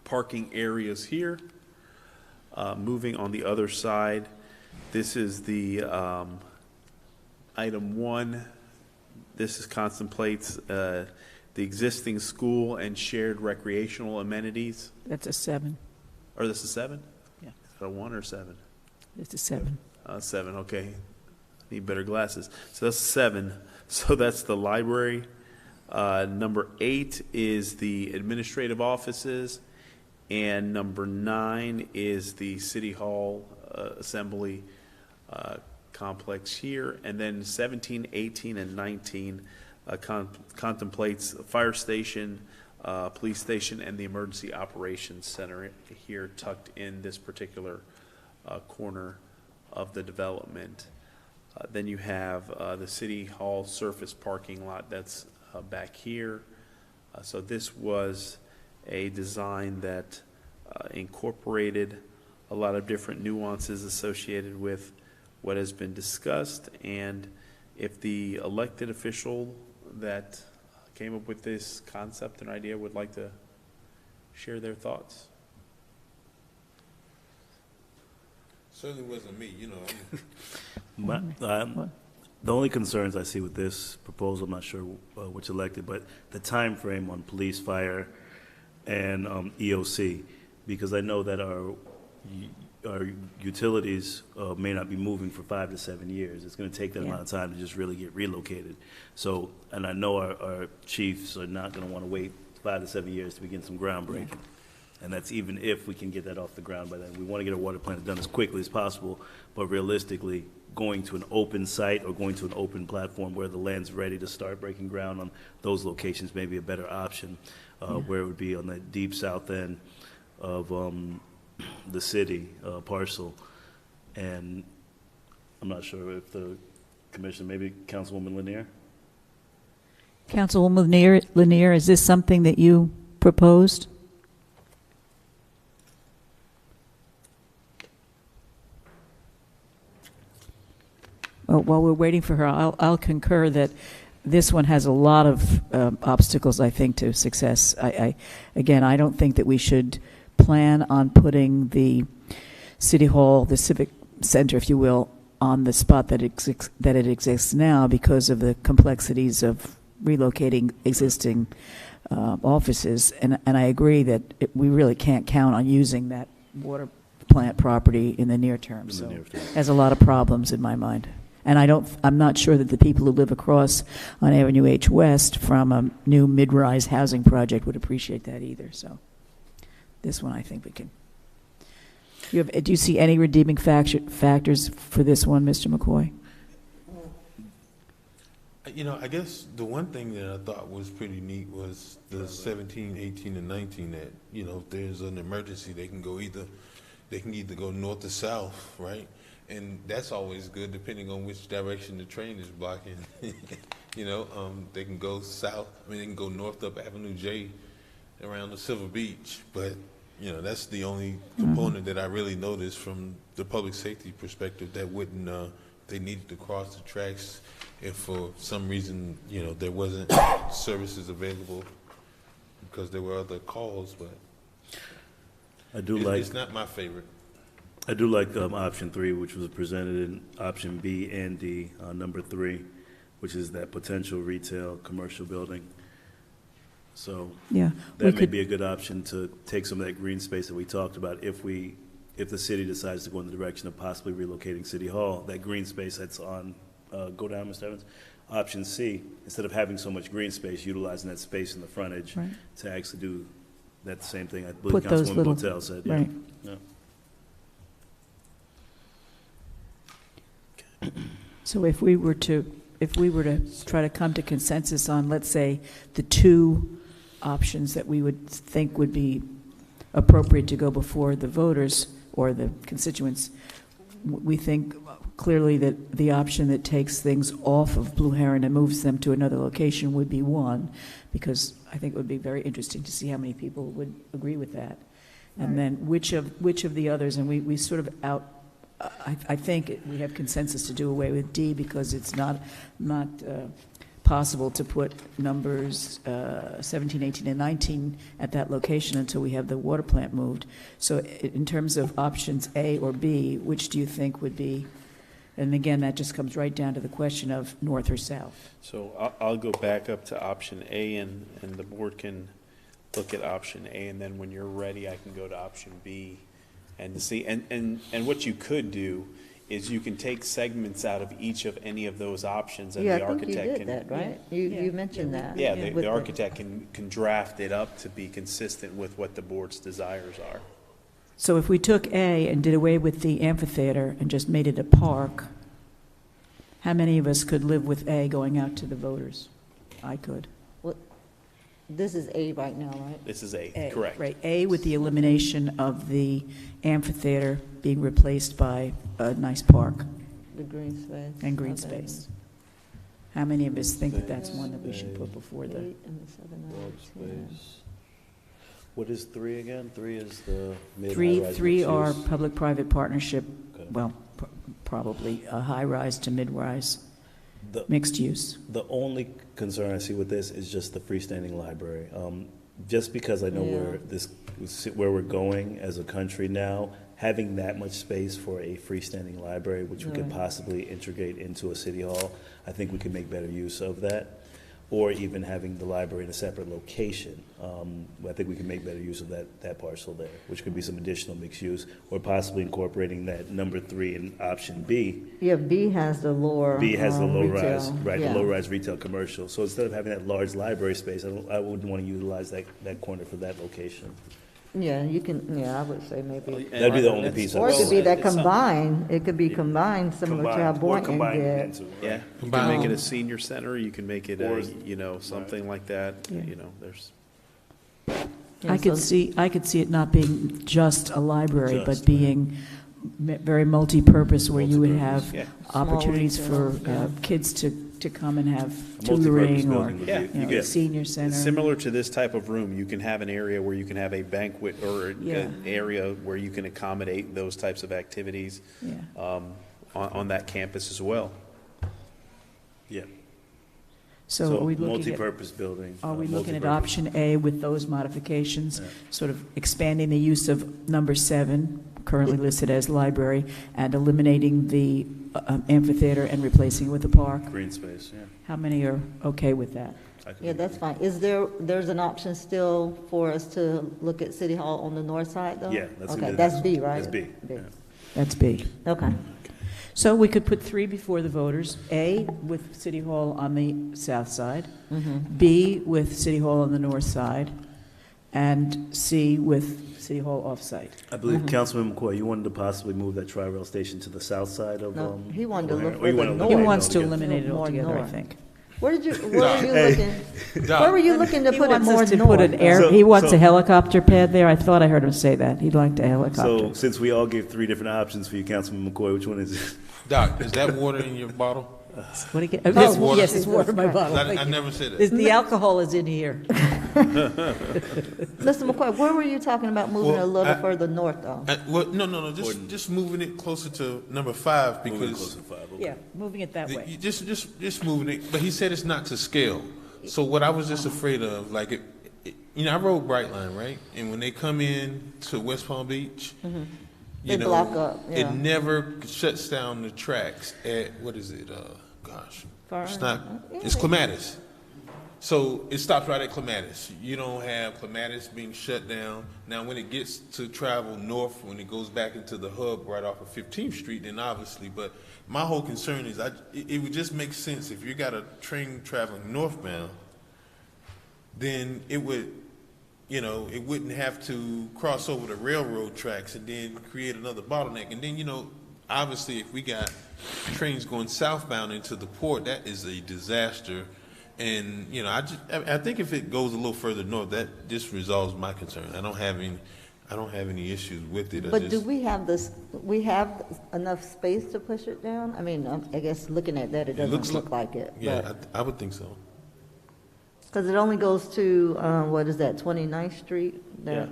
Speaker 5: parking areas here. Moving on the other side, this is the item 1. This contemplates the existing school and shared recreational amenities.
Speaker 1: That's a 7.
Speaker 5: Or this is 7?
Speaker 1: Yeah.
Speaker 5: Is that a 1 or 7?
Speaker 1: It's a 7.
Speaker 5: 7, okay. Need better glasses. So that's 7. So that's the library. Number 8 is the administrative offices. And number 9 is the City Hall Assembly complex here. And then 17, 18, and 19 contemplates a fire station, police station, and the Emergency Operations Center here tucked in this particular corner of the development. Then you have the City Hall surface parking lot that's back here. So this was a design that incorporated a lot of different nuances associated with what has been discussed, and if the elected official that came up with this concept and idea would like to share their thoughts.
Speaker 7: Certainly wasn't me, you know.
Speaker 9: The only concerns I see with this proposal, I'm not sure which elected, but the time frame on police, fire, and EOC, because I know that our utilities may not be moving for 5 to 7 years. It's going to take that amount of time to just really get relocated. So, and I know our chiefs are not going to want to wait 5 to 7 years to begin some groundbreaking. And that's even if we can get that off the ground by then. We want to get our water plant done as quickly as possible, but realistically, going to an open site or going to an open platform where the land's ready to start breaking ground on those locations may be a better option, where it would be on the deep south end of the city parcel. And I'm not sure if the commission, maybe Councilwoman Lanier?
Speaker 1: Councilwoman Lanier, is this something that you proposed? Well, while we're waiting for her, I'll concur that this one has a lot of obstacles, I think, to success. Again, I don't think that we should plan on putting the City Hall, the Civic Center, if you will, on the spot that it exists now because of the complexities of relocating existing offices. And I agree that we really can't count on using that water plant property in the near term. So it has a lot of problems in my mind. And I'm not sure that the people who live across on Avenue H West from a new mid-rise housing project would appreciate that either. So this one, I think we can. Do you see any redeeming factors for this one, Mr. McCoy?
Speaker 7: You know, I guess the one thing that I thought was pretty neat was the 17, 18, and 19 that, you know, if there's an emergency, they can either go north or south, right? And that's always good, depending on which direction the train is blocking. You know, they can go south. I mean, they can go north up Avenue J around the Silver Beach. But, you know, that's the only component that I really noticed from the public safety perspective that wouldn't, they needed to cross the tracks if for some reason, you know, there wasn't services available because there were other calls. But it's not my favorite.
Speaker 9: I do like option 3, which was presented in option B and D, number 3, which is that potential retail commercial building. So
Speaker 1: yeah,
Speaker 9: that may be a good option to take some of that green space that we talked about if the city decides to go in the direction of possibly relocating City Hall. That green space that's on, go down, Mr. Evans. Option C, instead of having so much green space, utilizing that space in the frontage to actually do that same thing. I believe Councilwoman Botel said. Yeah.
Speaker 1: Right.
Speaker 9: Yeah.
Speaker 1: So if we were to try to come to consensus on, let's say, the 2 options that we would think would be appropriate to go before the voters or the constituents, we think clearly that the option that takes things off of Blue Heron and moves them to another location would be one, because I think it would be very interesting to see how many people would agree with that. And then which of the others, and we sort of I think we have consensus to do away with D because it's not possible to put numbers 17, 18, and 19 at that location until we have the water plant moved. So in terms of options A or B, which do you think would be? And again, that just comes right down to the question of north or south.
Speaker 5: So I'll go back up to option A, and the board can look at option A, and then when you're ready, I can go to option B. And to see, and what you could do is you can take segments out of each of any of those options, and the architect
Speaker 8: you did that, right? You mentioned that.
Speaker 5: Yeah, the architect can draft it up to be consistent with what the board's desires are.
Speaker 1: So if we took A and did away with the amphitheater and just made it a park, how many of us could live with A going out to the voters? I could.
Speaker 8: This is A right now, right?
Speaker 5: This is A,
Speaker 1: A,
Speaker 5: correct.
Speaker 1: Right, A with the elimination of the amphitheater being replaced by a nice park
Speaker 8: The green space.
Speaker 1: and green
Speaker 8: Okay.
Speaker 1: space. How many of us think that that's one that we should put before the,
Speaker 8: 8 and the 7, 9, 10.
Speaker 9: What is 3 again? 3 is the mid
Speaker 1: three
Speaker 9: high-rise
Speaker 1: are
Speaker 9: mixed use.
Speaker 1: public-private partnership,
Speaker 9: Okay.
Speaker 1: well, probably a high-rise to mid-rise
Speaker 9: The-
Speaker 1: mixed use.
Speaker 9: The only concern I see with this is just the freestanding library. Just because I know where we're going as a country now, having that much space for a freestanding library, which we could
Speaker 8: Right.
Speaker 9: possibly integrate into a city hall, I think we could make better use of that. Or even having the library in a separate location. I think we can make better use of that parcel there, which could be some additional mixed use, or possibly incorporating that number 3 in option B.
Speaker 8: Yeah, B has the lower.
Speaker 9: B has the low
Speaker 8: retail.
Speaker 9: rise, right,
Speaker 8: Yeah.
Speaker 9: the low rise retail commercial. So instead of having that large library space, I wouldn't want to utilize that corner for that location.
Speaker 8: Yeah, you can, yeah, I would say maybe.
Speaker 9: That'd be the only piece.
Speaker 8: Or it could be that
Speaker 5: it's something-
Speaker 8: combined, it could be combined, similar to how Boynton
Speaker 9: combined
Speaker 8: did.
Speaker 9: into, right.
Speaker 5: Yeah, you can
Speaker 7: Combine.
Speaker 5: make it a senior center, you can make it
Speaker 9: Or-
Speaker 5: a, you know, something like that,
Speaker 1: Yeah.
Speaker 5: you know, there's.
Speaker 8: Yeah,
Speaker 1: I could
Speaker 8: so-
Speaker 1: see it not being just a library, but
Speaker 9: Just,
Speaker 1: being very multi-purpose, where you would have
Speaker 5: Yeah.
Speaker 1: opportunities for
Speaker 8: retail, yeah.
Speaker 1: kids to come and have
Speaker 9: A multipurpose
Speaker 1: tutoring, or,
Speaker 9: building would
Speaker 5: Yeah,
Speaker 9: be-
Speaker 1: you
Speaker 5: you
Speaker 1: know,
Speaker 5: get-
Speaker 1: a senior center.
Speaker 5: Similar to this type of room, you can have an area where you can have a banquet or
Speaker 1: Yeah.
Speaker 5: an area where you can accommodate those types of activities
Speaker 1: Yeah.
Speaker 5: on that campus as well.
Speaker 9: Yeah.
Speaker 1: So are we looking at,
Speaker 9: multipurpose building.
Speaker 1: are we looking at
Speaker 9: multipurpose.
Speaker 1: option A with those modifications?
Speaker 9: Yeah.
Speaker 1: Sort of expanding the use of number 7, currently listed as library, and eliminating the amphitheater and replacing it with a park?
Speaker 9: Green space, yeah.
Speaker 1: How many are okay with that?
Speaker 9: I could
Speaker 8: Yeah,
Speaker 9: do
Speaker 8: that's
Speaker 9: that.
Speaker 8: fine. There's an option still for us to look at City Hall on the north side, though?
Speaker 9: Yeah, that's.
Speaker 8: Okay, that's B, right?
Speaker 9: That's B.
Speaker 8: B.
Speaker 9: Yeah.
Speaker 1: That's B.
Speaker 8: Okay.
Speaker 1: So we could put 3 before the voters: A with City Hall on the south side,
Speaker 8: Mhm.
Speaker 1: B with City Hall on the north side, and C with City Hall off-site.
Speaker 9: I believe Councilman McCoy, you wanted to possibly move that Tri-Rail station to the south side of,
Speaker 8: No, he wanted to look
Speaker 9: O'Hare? Or you
Speaker 8: further
Speaker 9: wanna
Speaker 8: north.
Speaker 9: look
Speaker 1: He
Speaker 9: at it
Speaker 1: wants to
Speaker 9: altogether?
Speaker 1: eliminate it
Speaker 8: More
Speaker 1: altogether, I
Speaker 8: north.
Speaker 1: think.
Speaker 8: Where were you looking?
Speaker 7: Doc,
Speaker 8: Where were you looking to
Speaker 1: He
Speaker 8: put it
Speaker 1: wants
Speaker 8: more
Speaker 1: us to
Speaker 8: north?
Speaker 1: put an air,
Speaker 9: So-
Speaker 1: he wants
Speaker 9: so-
Speaker 1: a helicopter pad there. I thought I heard him say that. He'd like a
Speaker 9: So,
Speaker 1: helicopter.
Speaker 9: since we all gave 3 different options for you, Councilman McCoy, which one is it?
Speaker 7: Doc, is that water in your bottle?
Speaker 1: What do you get?
Speaker 7: That's water.
Speaker 1: Yes, it's water in my bottle.
Speaker 7: I
Speaker 1: Thank you.
Speaker 7: never said that.
Speaker 1: The alcohol is in here.
Speaker 8: Mr. McCoy, where were you talking about moving
Speaker 7: Well,
Speaker 8: a little
Speaker 7: I-
Speaker 8: further north, though?
Speaker 7: Well, no, just moving it closer to number 5
Speaker 9: Moving
Speaker 7: because
Speaker 9: closer to 5, okay.
Speaker 1: Yeah, moving it that
Speaker 7: the-
Speaker 1: way.
Speaker 7: you just moving it. But he said it's not to scale. So what I was just afraid of, like, I rode Brightline, right? And when they come in to West Palm Beach,
Speaker 8: They block up, yeah.
Speaker 7: it never shuts down the tracks at what is it? Gosh, it's
Speaker 8: Fern?
Speaker 7: not. It's Clematis. So it stops right at Clematis. You don't have Clematis being shut down. Now, when it gets to travel north, when it goes back into the hub right off of 15th Street, then obviously, but my whole concern is it would just make sense if you got a train traveling northbound, then it would, it wouldn't have to cross over the railroad tracks and then create another bottleneck. And then, obviously, if we got trains going southbound into the port, that is a disaster. And I think if it goes a little further north, that just resolves my concern. I don't have any issues with it.
Speaker 8: But do we have enough space to push it down? I mean, I guess looking at that, it doesn't look like it.
Speaker 7: Yeah, I would think so.
Speaker 8: Because it only goes to, what is that, 29th Street?
Speaker 5: Yeah.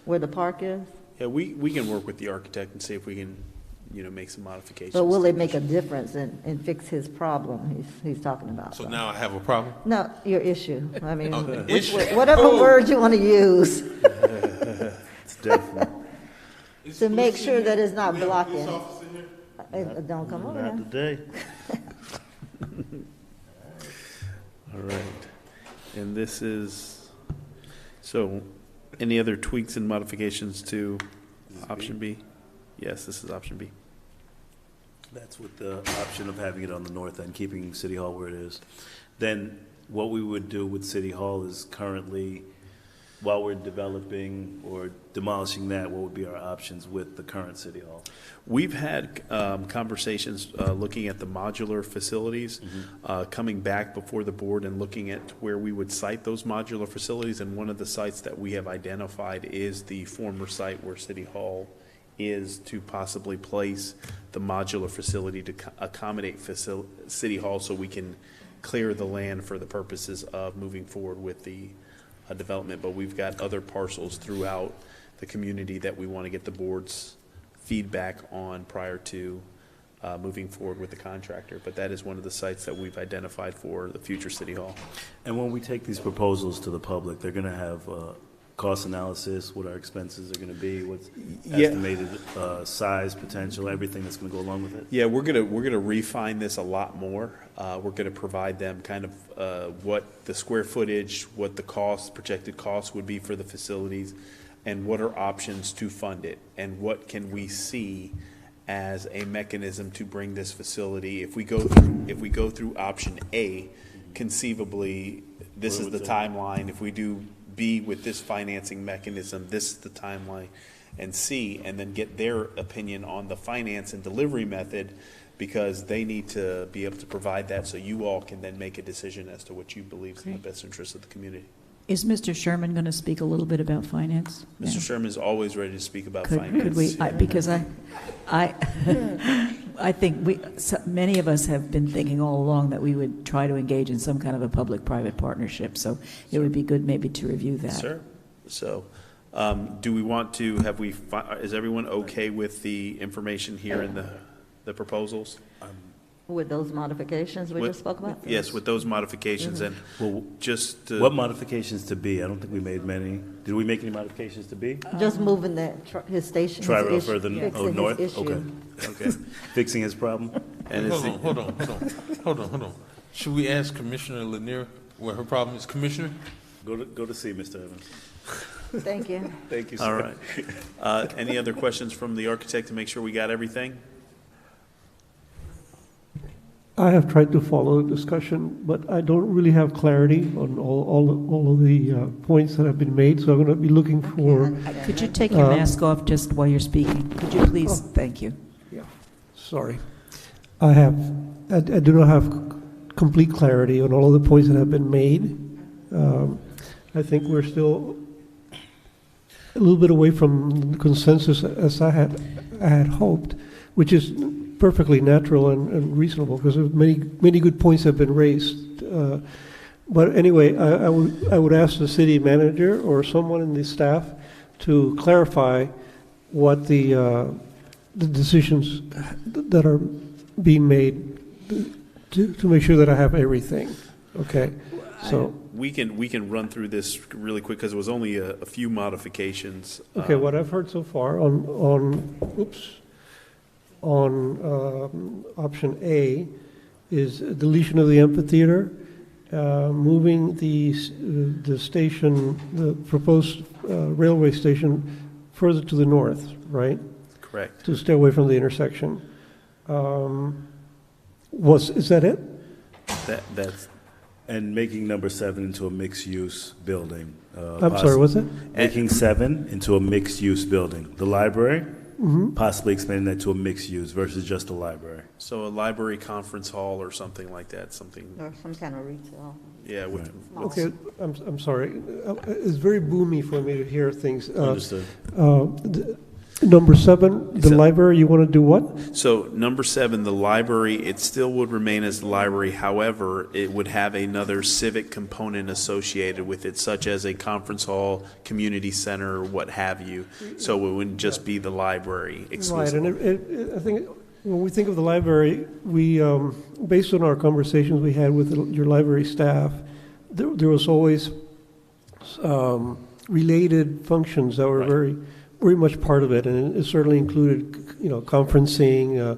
Speaker 8: Where the park is?
Speaker 5: Yeah, we can work with the architect and see if we can, make some modifications.
Speaker 8: But will it make a difference and fix his problem he's talking about?
Speaker 7: So
Speaker 8: though?
Speaker 7: now I have a problem?
Speaker 8: No, your issue. I mean,
Speaker 7: issue.
Speaker 8: whatever word you want to use
Speaker 9: It's definitely.
Speaker 8: to make sure that it's not
Speaker 7: We have a police
Speaker 8: blocking.
Speaker 7: officer here?
Speaker 8: Don't come over
Speaker 9: Not
Speaker 8: here.
Speaker 9: today.
Speaker 5: All right. And this is, so, any other tweaks and modifications to option B? Yes, this is option B.
Speaker 9: That's with the option of having it on the north end, keeping City Hall where it is. Then what we would do with City Hall is currently, while we're developing or demolishing that, what would be our options with the current City Hall?
Speaker 5: We've had conversations looking at the modular facilities, coming back before the board and looking at where we would site those modular facilities. And one of the sites that we have identified is the former site where City Hall is, to possibly place the modular facility to accommodate City Hall, so we can clear the land for the purposes of moving forward with the development. But we've got other parcels throughout the community that we want to get the board's feedback on prior to moving forward with the contractor. But that is one of the sites that we've identified for the future City Hall.
Speaker 9: And when we take these proposals to the public, they're going to have cost analysis, what our expenses are going to be, what's estimated size, potential, everything that's going to go along with it?
Speaker 5: Yeah, we're gonna refine this a lot more. We're gonna provide them kind of what the square footage, what the cost, projected cost would be for the facilities, and what are options to fund it, and what can we see as a mechanism to bring this facility. If we go through option A, conceivably, this is the timeline. If we do B with this financing mechanism, this is the timeline, and C, and then get their opinion on the finance and delivery method, because they need to be able to provide that, so you all can then make a decision as to what you believe is in the best interest of the community.
Speaker 1: Is Mr. Sherman going to speak a little bit about finance?
Speaker 5: Mr. Sherman is always ready to speak about finance.
Speaker 1: Could we, because I think many of us have been thinking all along that we would try to engage in some kind of a public-private partnership, so it would be good maybe to review that.
Speaker 5: Sure. So, do we want to, is everyone okay with the information here in the proposals?
Speaker 8: With those modifications we just spoke about?
Speaker 5: Yes, with those modifications, and just...
Speaker 9: what modifications to B? I don't think we made many. Did we make any modifications to B?
Speaker 8: Just moving that, his station.
Speaker 9: Tri-rail further north?
Speaker 8: Issue.
Speaker 5: Okay.
Speaker 9: Fixing his problem?
Speaker 5: And
Speaker 7: Hold on. Should we ask Commissioner Lanier what her problem is? Commissioner?
Speaker 9: Go to C, Mr. Evans.
Speaker 8: Thank you.
Speaker 9: Thank you, sir.
Speaker 5: All right. Any other questions from the architect to make sure we got everything?
Speaker 6: I have tried to follow the discussion, but I don't really have clarity on all of the points that have been made, so I'm going to be looking for...
Speaker 1: Could you take your mask off just while you're speaking? Could you please? Thank you.
Speaker 6: Yeah, sorry. I do not have complete clarity on all of the points that have been made. I think we're still a little bit away from consensus as I had hoped, which is perfectly natural and reasonable, because many good points have been raised. But anyway, I would ask the city manager or someone in the staff to clarify what the decisions that are being made to make sure that I have everything. Okay, so
Speaker 5: we can run through this really quick, because it was only a few modifications.
Speaker 6: Okay, what I've heard so far on option A is deletion of the amphitheater, moving the station, the proposed railway station further to the north, right?
Speaker 5: Correct.
Speaker 6: To stay away from the intersection. Is that it?
Speaker 5: That's
Speaker 9: And making number 7 into a mixed-use building.
Speaker 6: I'm sorry, what's it?
Speaker 9: Making 7 into a mixed-use building. The library, possibly expanding that to a mixed use versus just a library.
Speaker 5: So a library conference hall or something like that,
Speaker 8: Or some kind of retail.
Speaker 5: Yeah.
Speaker 6: Okay, I'm sorry. It's very boomy for me to hear things.
Speaker 9: Understood.
Speaker 6: Number 7, the library, you want to do what?
Speaker 5: So number 7, the library, it still would remain as the library. However, it would have another civic component associated with it, such as a conference hall, community center, what have you. So it wouldn't just be the library exclusively.
Speaker 6: Right, and I think when we think of the library, we, based on our conversations we had with your library staff, there was always related functions that were very much part of it, and it certainly included, conferencing,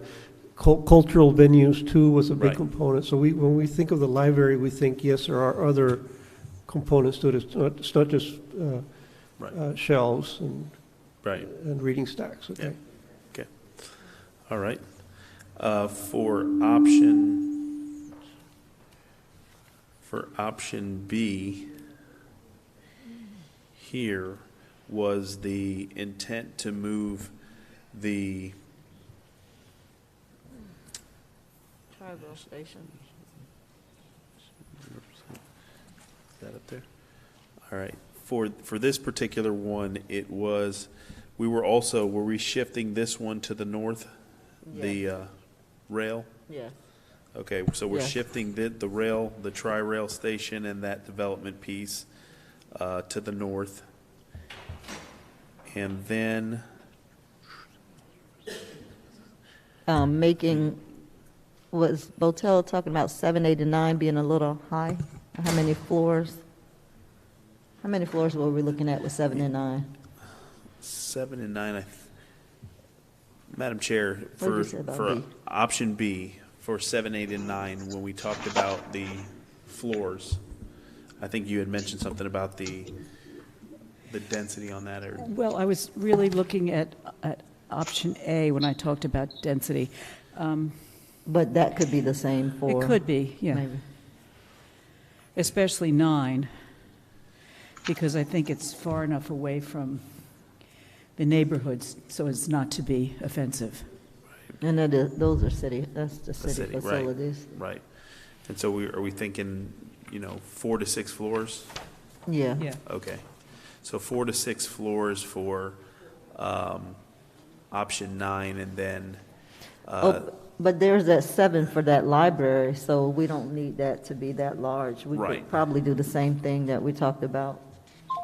Speaker 6: cultural venues too was a big component. So when we think of the library, we think, yes, there are other components to it. It's not just shelves and reading stacks. Okay.
Speaker 5: Yeah. Okay. All right. For option B. here was the intent to move the
Speaker 8: Tribal station.
Speaker 5: Is that up there? All right. For this particular one, it was, were we shifting this one to the north? The rail?
Speaker 8: Yeah.
Speaker 5: Okay, so we're
Speaker 8: Yes.
Speaker 5: shifting the rail, the tri-rail station and that development piece to the north. And then,
Speaker 8: Was Botel talking about 789 being a little high? How many floors? How many floors were we looking at with 7 and 9?
Speaker 5: 7 and 9, Madam Chair,
Speaker 8: What did you say about
Speaker 5: for
Speaker 8: B?
Speaker 5: option B, for 7, 8, and 9, when we talked about the floors, I think you had mentioned something about the density on that, or,
Speaker 1: Well, I was really looking at option A when I talked about density.
Speaker 8: But that could be the same for.
Speaker 1: It could be, yeah,
Speaker 8: Maybe.
Speaker 1: especially 9, because I think it's far enough away from the neighborhoods so as not to be offensive.
Speaker 8: And those are city, that's the city
Speaker 5: city, right.
Speaker 8: facilities.
Speaker 5: right. And so are we thinking, 4 to 6 floors?
Speaker 8: Yeah.
Speaker 1: Yeah.
Speaker 5: Okay. So 4 to 6 floors for option 9, and then,
Speaker 8: But there's that 7 for that library, so we don't need that to be that large. We
Speaker 5: Right.
Speaker 8: could probably do the same thing that we talked about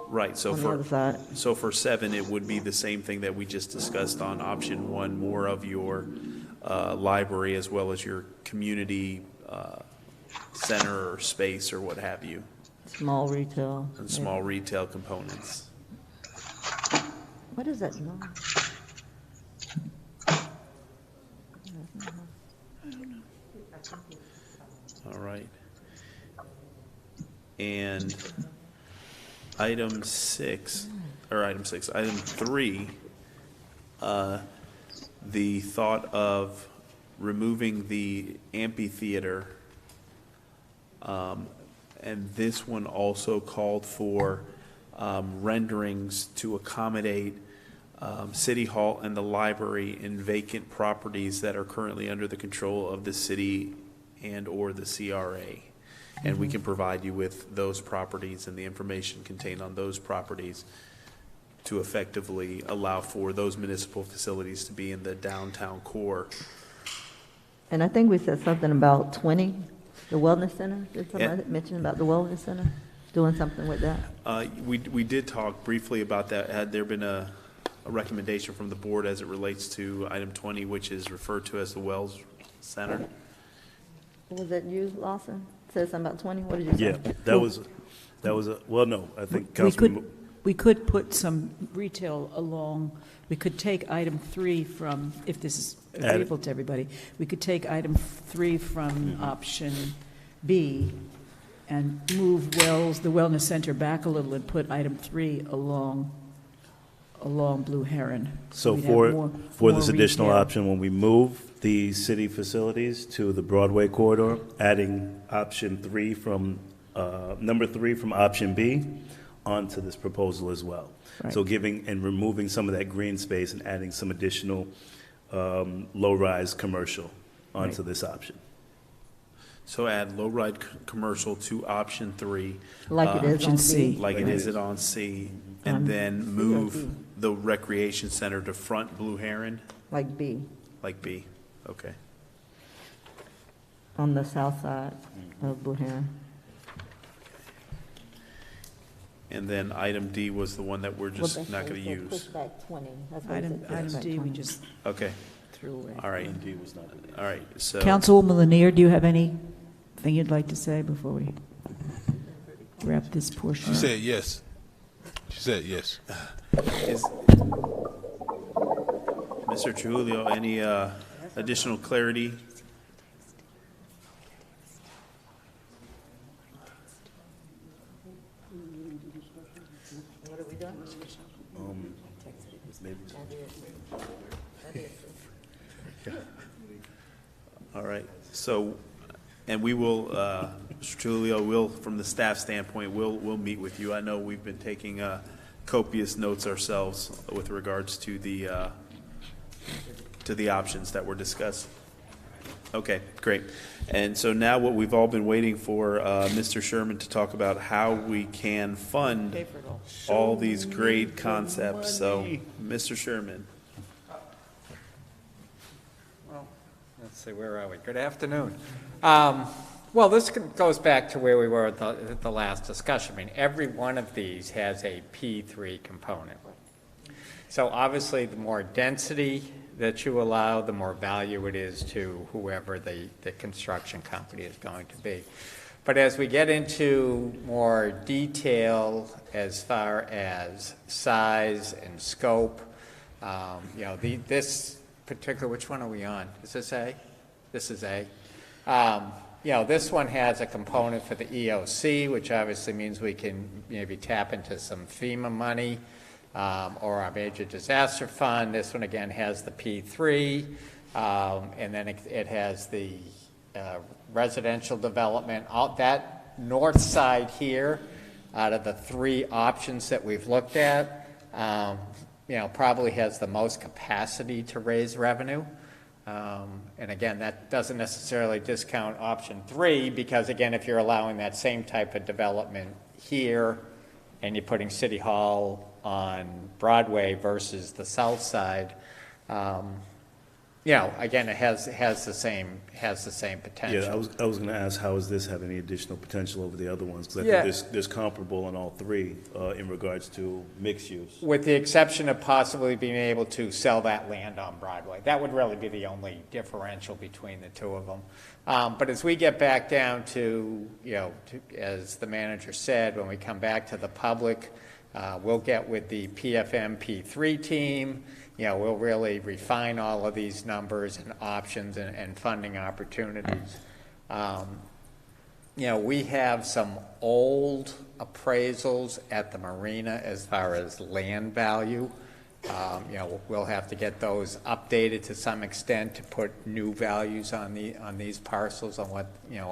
Speaker 5: right, so
Speaker 8: on the other side.
Speaker 5: So for 7, it would be the same thing that we just discussed on option 1, more of your library as well as your community center or space or what have you,
Speaker 8: Small retail.
Speaker 5: and
Speaker 8: yeah.
Speaker 5: small retail components.
Speaker 8: What is that? No.
Speaker 5: All right. And item 3, the thought of removing the amphitheater, and this one also called for renderings to accommodate City Hall and the library in vacant properties that are currently under the control of the city and/or the CRA. And we can provide you with those properties and the information contained on those properties to effectively allow for those municipal facilities to be in the downtown core.
Speaker 8: And I think we said something about 20, the wellness center. Did somebody mention about the wellness center? Doing something with that?
Speaker 5: We did talk briefly about that. Had there been a recommendation from the board as it relates to item 20, which is referred to as the Wells Center?
Speaker 8: Was that you, Lawson? Said something about 20? What did you say?
Speaker 9: Yeah, that was well, no, I think
Speaker 1: We
Speaker 9: Councilman.
Speaker 1: could put some retail along, we could take item 3 from, if this is agreeable to everybody, we could take item 3 from option B and move the Wellness Center back a little and put item 3 along Blue Heron.
Speaker 9: So
Speaker 1: we'd have
Speaker 9: for this
Speaker 1: more
Speaker 9: additional
Speaker 1: retail.
Speaker 9: option, when we move the city facilities to the Broadway corridor, adding option 3 from, number 3 from option B onto this proposal as well.
Speaker 1: Right.
Speaker 9: So giving and removing some of that green space and adding some additional low-rise commercial onto this option.
Speaker 5: So add low-ride commercial to option 3.
Speaker 8: Like it is
Speaker 1: Option
Speaker 8: on
Speaker 1: C.
Speaker 8: C?
Speaker 5: Like it is on C, and then
Speaker 8: C or
Speaker 5: move
Speaker 8: D?
Speaker 5: the recreation center to front Blue Heron,
Speaker 8: Like B,
Speaker 5: like B. Okay.
Speaker 8: on the south side of Blue Heron.
Speaker 5: And then item D was the one that we're just not going to use.
Speaker 8: Push back 20. That's what it
Speaker 1: Item
Speaker 8: said, push back
Speaker 1: D, we
Speaker 8: 20.
Speaker 1: just
Speaker 5: Okay,
Speaker 1: threw away.
Speaker 5: all right. All right, so.
Speaker 1: Councilwoman Lanier, do you have anything you'd like to say before we wrap this portion
Speaker 7: She
Speaker 1: up?
Speaker 7: said yes. She said yes.
Speaker 5: Is, Mr. Trujillo, any additional clarity?
Speaker 8: What have we done?
Speaker 5: All right, so, and we will, Mr. Trujillo, will, from the staff standpoint, we'll meet with you. I know we've been taking copious notes ourselves with regards to the options that were discussed. Okay, great. And so now what we've all been waiting for, Mr. Sherman to talk about how we can fund all these great concepts. So, Mr. Sherman.
Speaker 12: Well, let's see, where are we? Good afternoon. Well, this goes back to where we were at the last discussion. I mean, every one of these has a P3 component. So obviously, the more density that you allow, the more value it is to whoever the construction company is going to be. But as we get into more detail as far as size and scope, this particular, which one are we on? Is this A? This is A. This one has a component for the EOC, which obviously means we can maybe tap into some FEMA money. Or our major disaster fund. This one again has the P3, and then it has the residential development. That north side here, out of the three options that we've looked at, probably has the most capacity to raise revenue. And again, that doesn't necessarily discount option 3, because again, if you're allowing that same type of development here, and you're putting City Hall on Broadway versus the south side, again, it has the same potential.
Speaker 9: Yeah, I was going to ask, how does this have any additional potential over the other ones? Because I think there's comparable in all three in regards to mixed use.
Speaker 12: With the exception of possibly being able to sell that land on Broadway. That would really be the only differential between the two of them. But as we get back down to, as the manager said, when we come back to the public, we'll get with the PFM P3 team. We'll really refine all of these numbers and options and funding opportunities. We have some old appraisals at the marina as far as land value. We'll have to get those updated to some extent to put new values on these parcels on what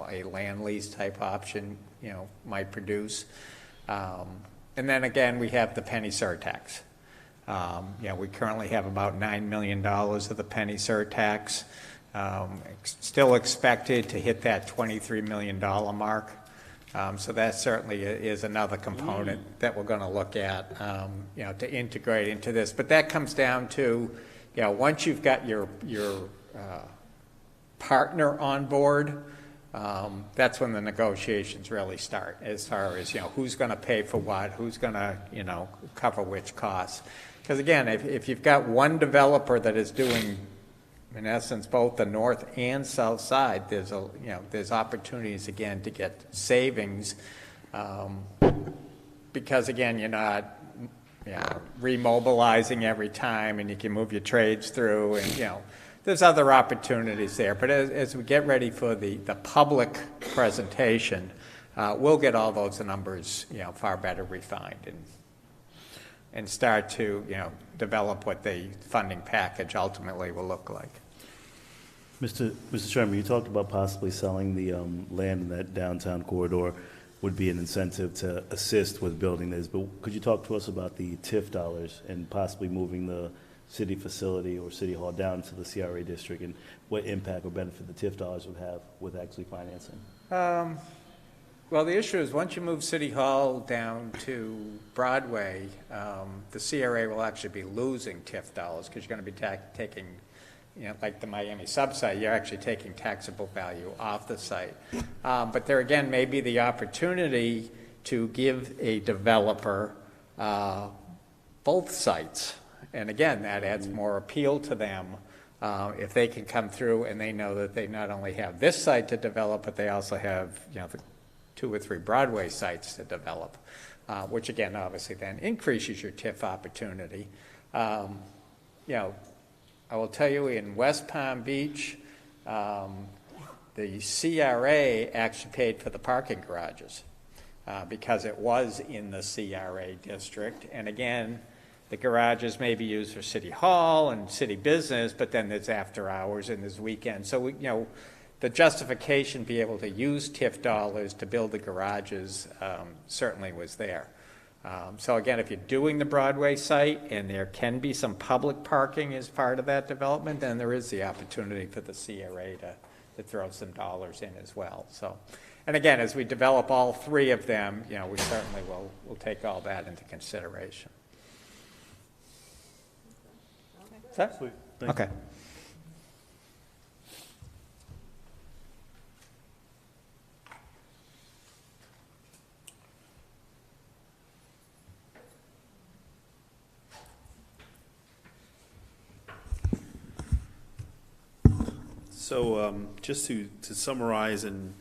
Speaker 12: a land lease type option might produce. And then again, we have the penny surtax. We currently have about $9 million of the penny surtax. Still expected to hit that $23 million mark. So that certainly is another component that we're going to look at, to integrate into this. But that comes down to, once you've got your partner on board, that's when the negotiations really start, as far as, who's going to pay for what, who's going to, cover which costs. Because again, if you've got one developer that is doing, in essence, both the north and south side, there's opportunities again to get savings, because again, you're not remobilizing every time, and you can move your trades through, and there's other opportunities there. But as we get ready for the public presentation, we'll get all those numbers far better refined and start to develop what the funding package ultimately will look like.
Speaker 9: Mr. Chairman, you talked about possibly selling the land in that downtown corridor would be an incentive to assist with building this, but could you talk to us about the TIF dollars and possibly moving the city facility or City Hall down to the CRA district, and what impact or benefit the TIF dollars would have with actually financing?
Speaker 12: Well, the issue is once you move City Hall down to Broadway, the CRA will actually be losing TIF dollars, because you're going to be taking, like the Miami subsite, you're actually taking taxable value off the site. But there again may be the opportunity to give a developer both sites. And again, that adds more appeal to them if they can come through and they know that they not only have this site to develop, but they also have the 2 or 3 Broadway sites to develop, which again, obviously then increases your TIF opportunity. I will tell you, in West Palm Beach, the CRA actually paid for the parking garages because it was in the CRA district. And again, the garages may be used for City Hall and city business, but then there's after hours and there's weekends. So, the justification to be able to use TIF dollars to build the garages certainly was there. So again, if you're doing the Broadway site and there can be some public parking as part of that development, then there is the opportunity for the CRA to throw some dollars in as well. So, and again, as we develop all three of them, you know, we certainly will take all that into consideration. Is that?
Speaker 3: Sweet. Thank you.
Speaker 12: Okay.
Speaker 5: So just to summarize and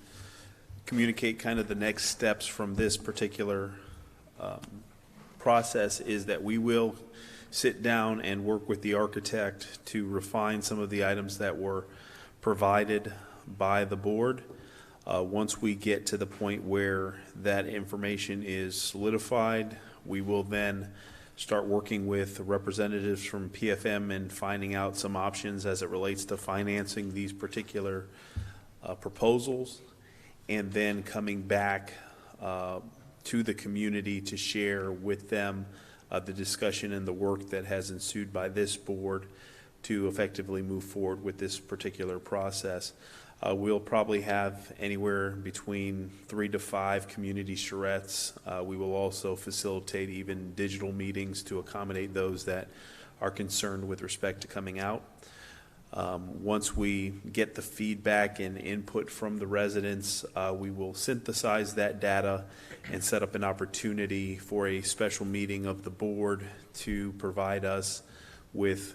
Speaker 5: communicate kind of the next steps from this particular process is that we will sit down and work with the architect to refine some of the items that were provided by the board. Once we get to the point where that information is solidified, we will then start working with representatives from PFM and finding out some options as it relates to financing these particular proposals, and then coming back to the community to share with them the discussion and the work that has ensued by this board to effectively move forward with this particular process. We'll probably have anywhere between 3 to 5 community charrettes. We will also facilitate even digital meetings to accommodate those that are concerned with respect to coming out. Once we get the feedback and input from the residents, we will synthesize that data and set up an opportunity for a special meeting of the board to provide us with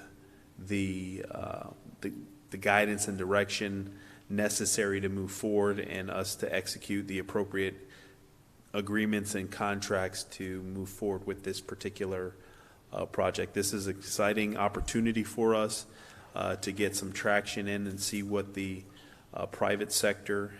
Speaker 5: the guidance and direction necessary to move forward and us to execute the appropriate agreements and contracts to move forward with this particular project. This is an exciting opportunity for us to get some traction in and see what the private sector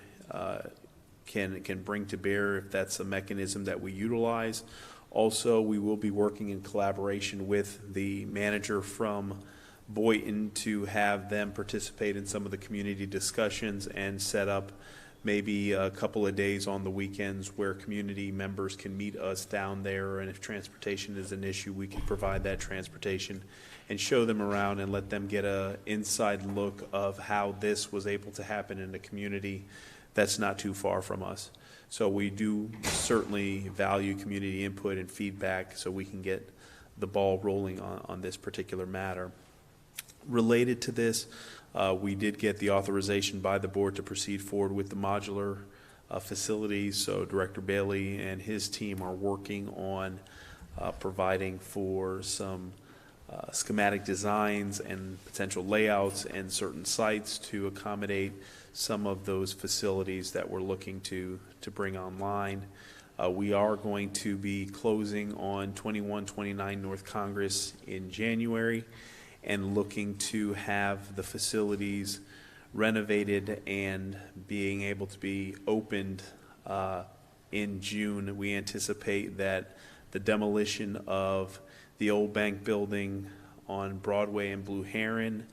Speaker 5: can bring to bear if that's a mechanism that we utilize. Also, we will be working in collaboration with the manager from Boynton to have them participate in some of the community discussions and set up maybe a couple of days on the weekends where community members can meet us down there, and if transportation is an issue, we can provide that transportation and show them around and let them get an inside look of how this was able to happen in a community that's not too far from us. So we do certainly value community input and feedback so we can get the ball rolling on this particular matter. Related to this, we did get the authorization by the board to proceed forward with the modular facilities. So Director Bailey and his team are working on providing for some schematic designs and potential layouts and certain sites to accommodate some of those facilities that we're looking to bring online. We are going to be closing on 2129 North Congress in January and looking to have the facilities renovated and being able to be opened in June. We anticipate that the demolition of the old bank building on Broadway and Blue Heron,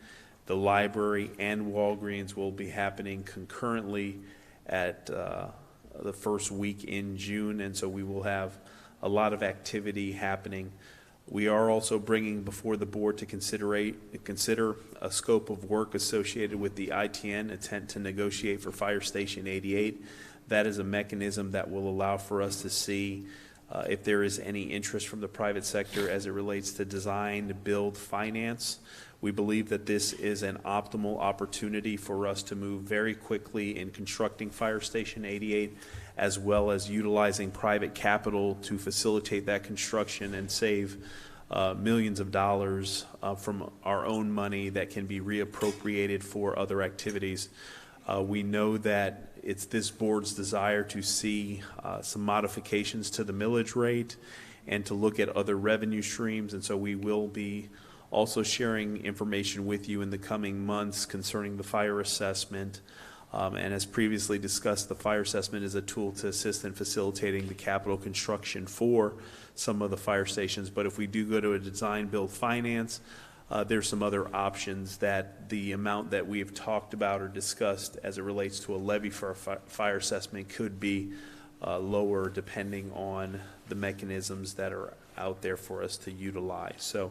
Speaker 5: the library, and Walgreens will be happening concurrently at the first week in June, and so we will have a lot of activity happening. We are also bringing before the board to consider a scope of work associated with the ITN intent to negotiate for Fire Station 88. That is a mechanism that will allow for us to see if there is any interest from the private sector as it relates to design, build, finance. We believe that this is an optimal opportunity for us to move very quickly in constructing Fire Station 88, as well as utilizing private capital to facilitate that construction and save millions of dollars from our own money that can be reappropriated for other activities. We know that it's this board's desire to see some modifications to the millage rate and to look at other revenue streams, and so we will be also sharing information with you in the coming months concerning the fire assessment. And as previously discussed, the fire assessment is a tool to assist in facilitating the capital construction for some of the fire stations. But if we do go to a design build finance, there's some other options that the amount that we have talked about or discussed as it relates to a levy for a fire assessment could be lower depending on the mechanisms that are out there for us to utilize. So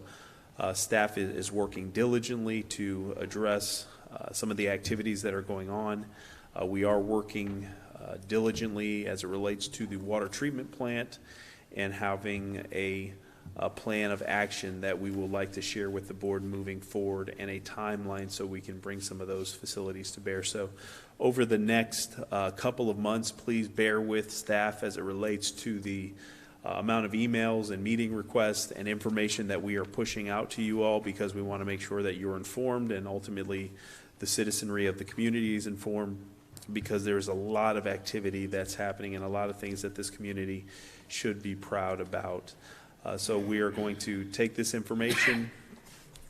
Speaker 5: staff is working diligently to address some of the activities that are going on. We are working diligently as it relates to the water treatment plant and having a plan of action that we will like to share with the board moving forward and a timeline so we can bring some of those facilities to bear. So over the next couple of months, please bear with staff as it relates to the amount of emails and meeting requests and information that we are pushing out to you all, because we want to make sure that you're informed and ultimately the citizenry of the community is informed, because there's a lot of activity that's happening and a lot of things that this community should be proud about. So we are going to take this information,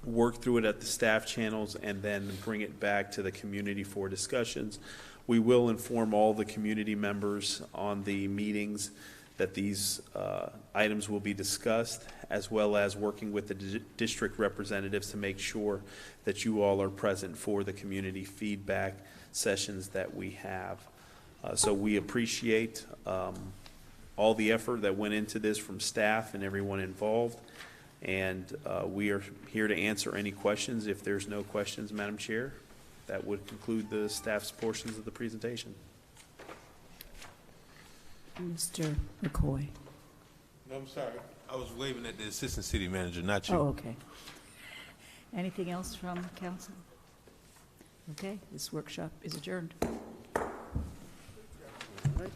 Speaker 5: work through it at the staff channels, and then bring it back to the community for discussions. We will inform all the community members on the meetings that these items will be discussed, as well as working with the district representatives to make sure that you all are present for the community feedback sessions that we have. So we appreciate all the effort that went into this from staff and everyone involved. And we are here to answer any questions. If there's no questions, Madam Chair, that would conclude the staff's portions of the presentation.
Speaker 1: Mr. McCoy.
Speaker 7: No, I'm sorry. I was waving at the assistant city manager, not you.
Speaker 1: Oh, okay. Anything else from council? Okay, this workshop is adjourned.
Speaker 10: Right.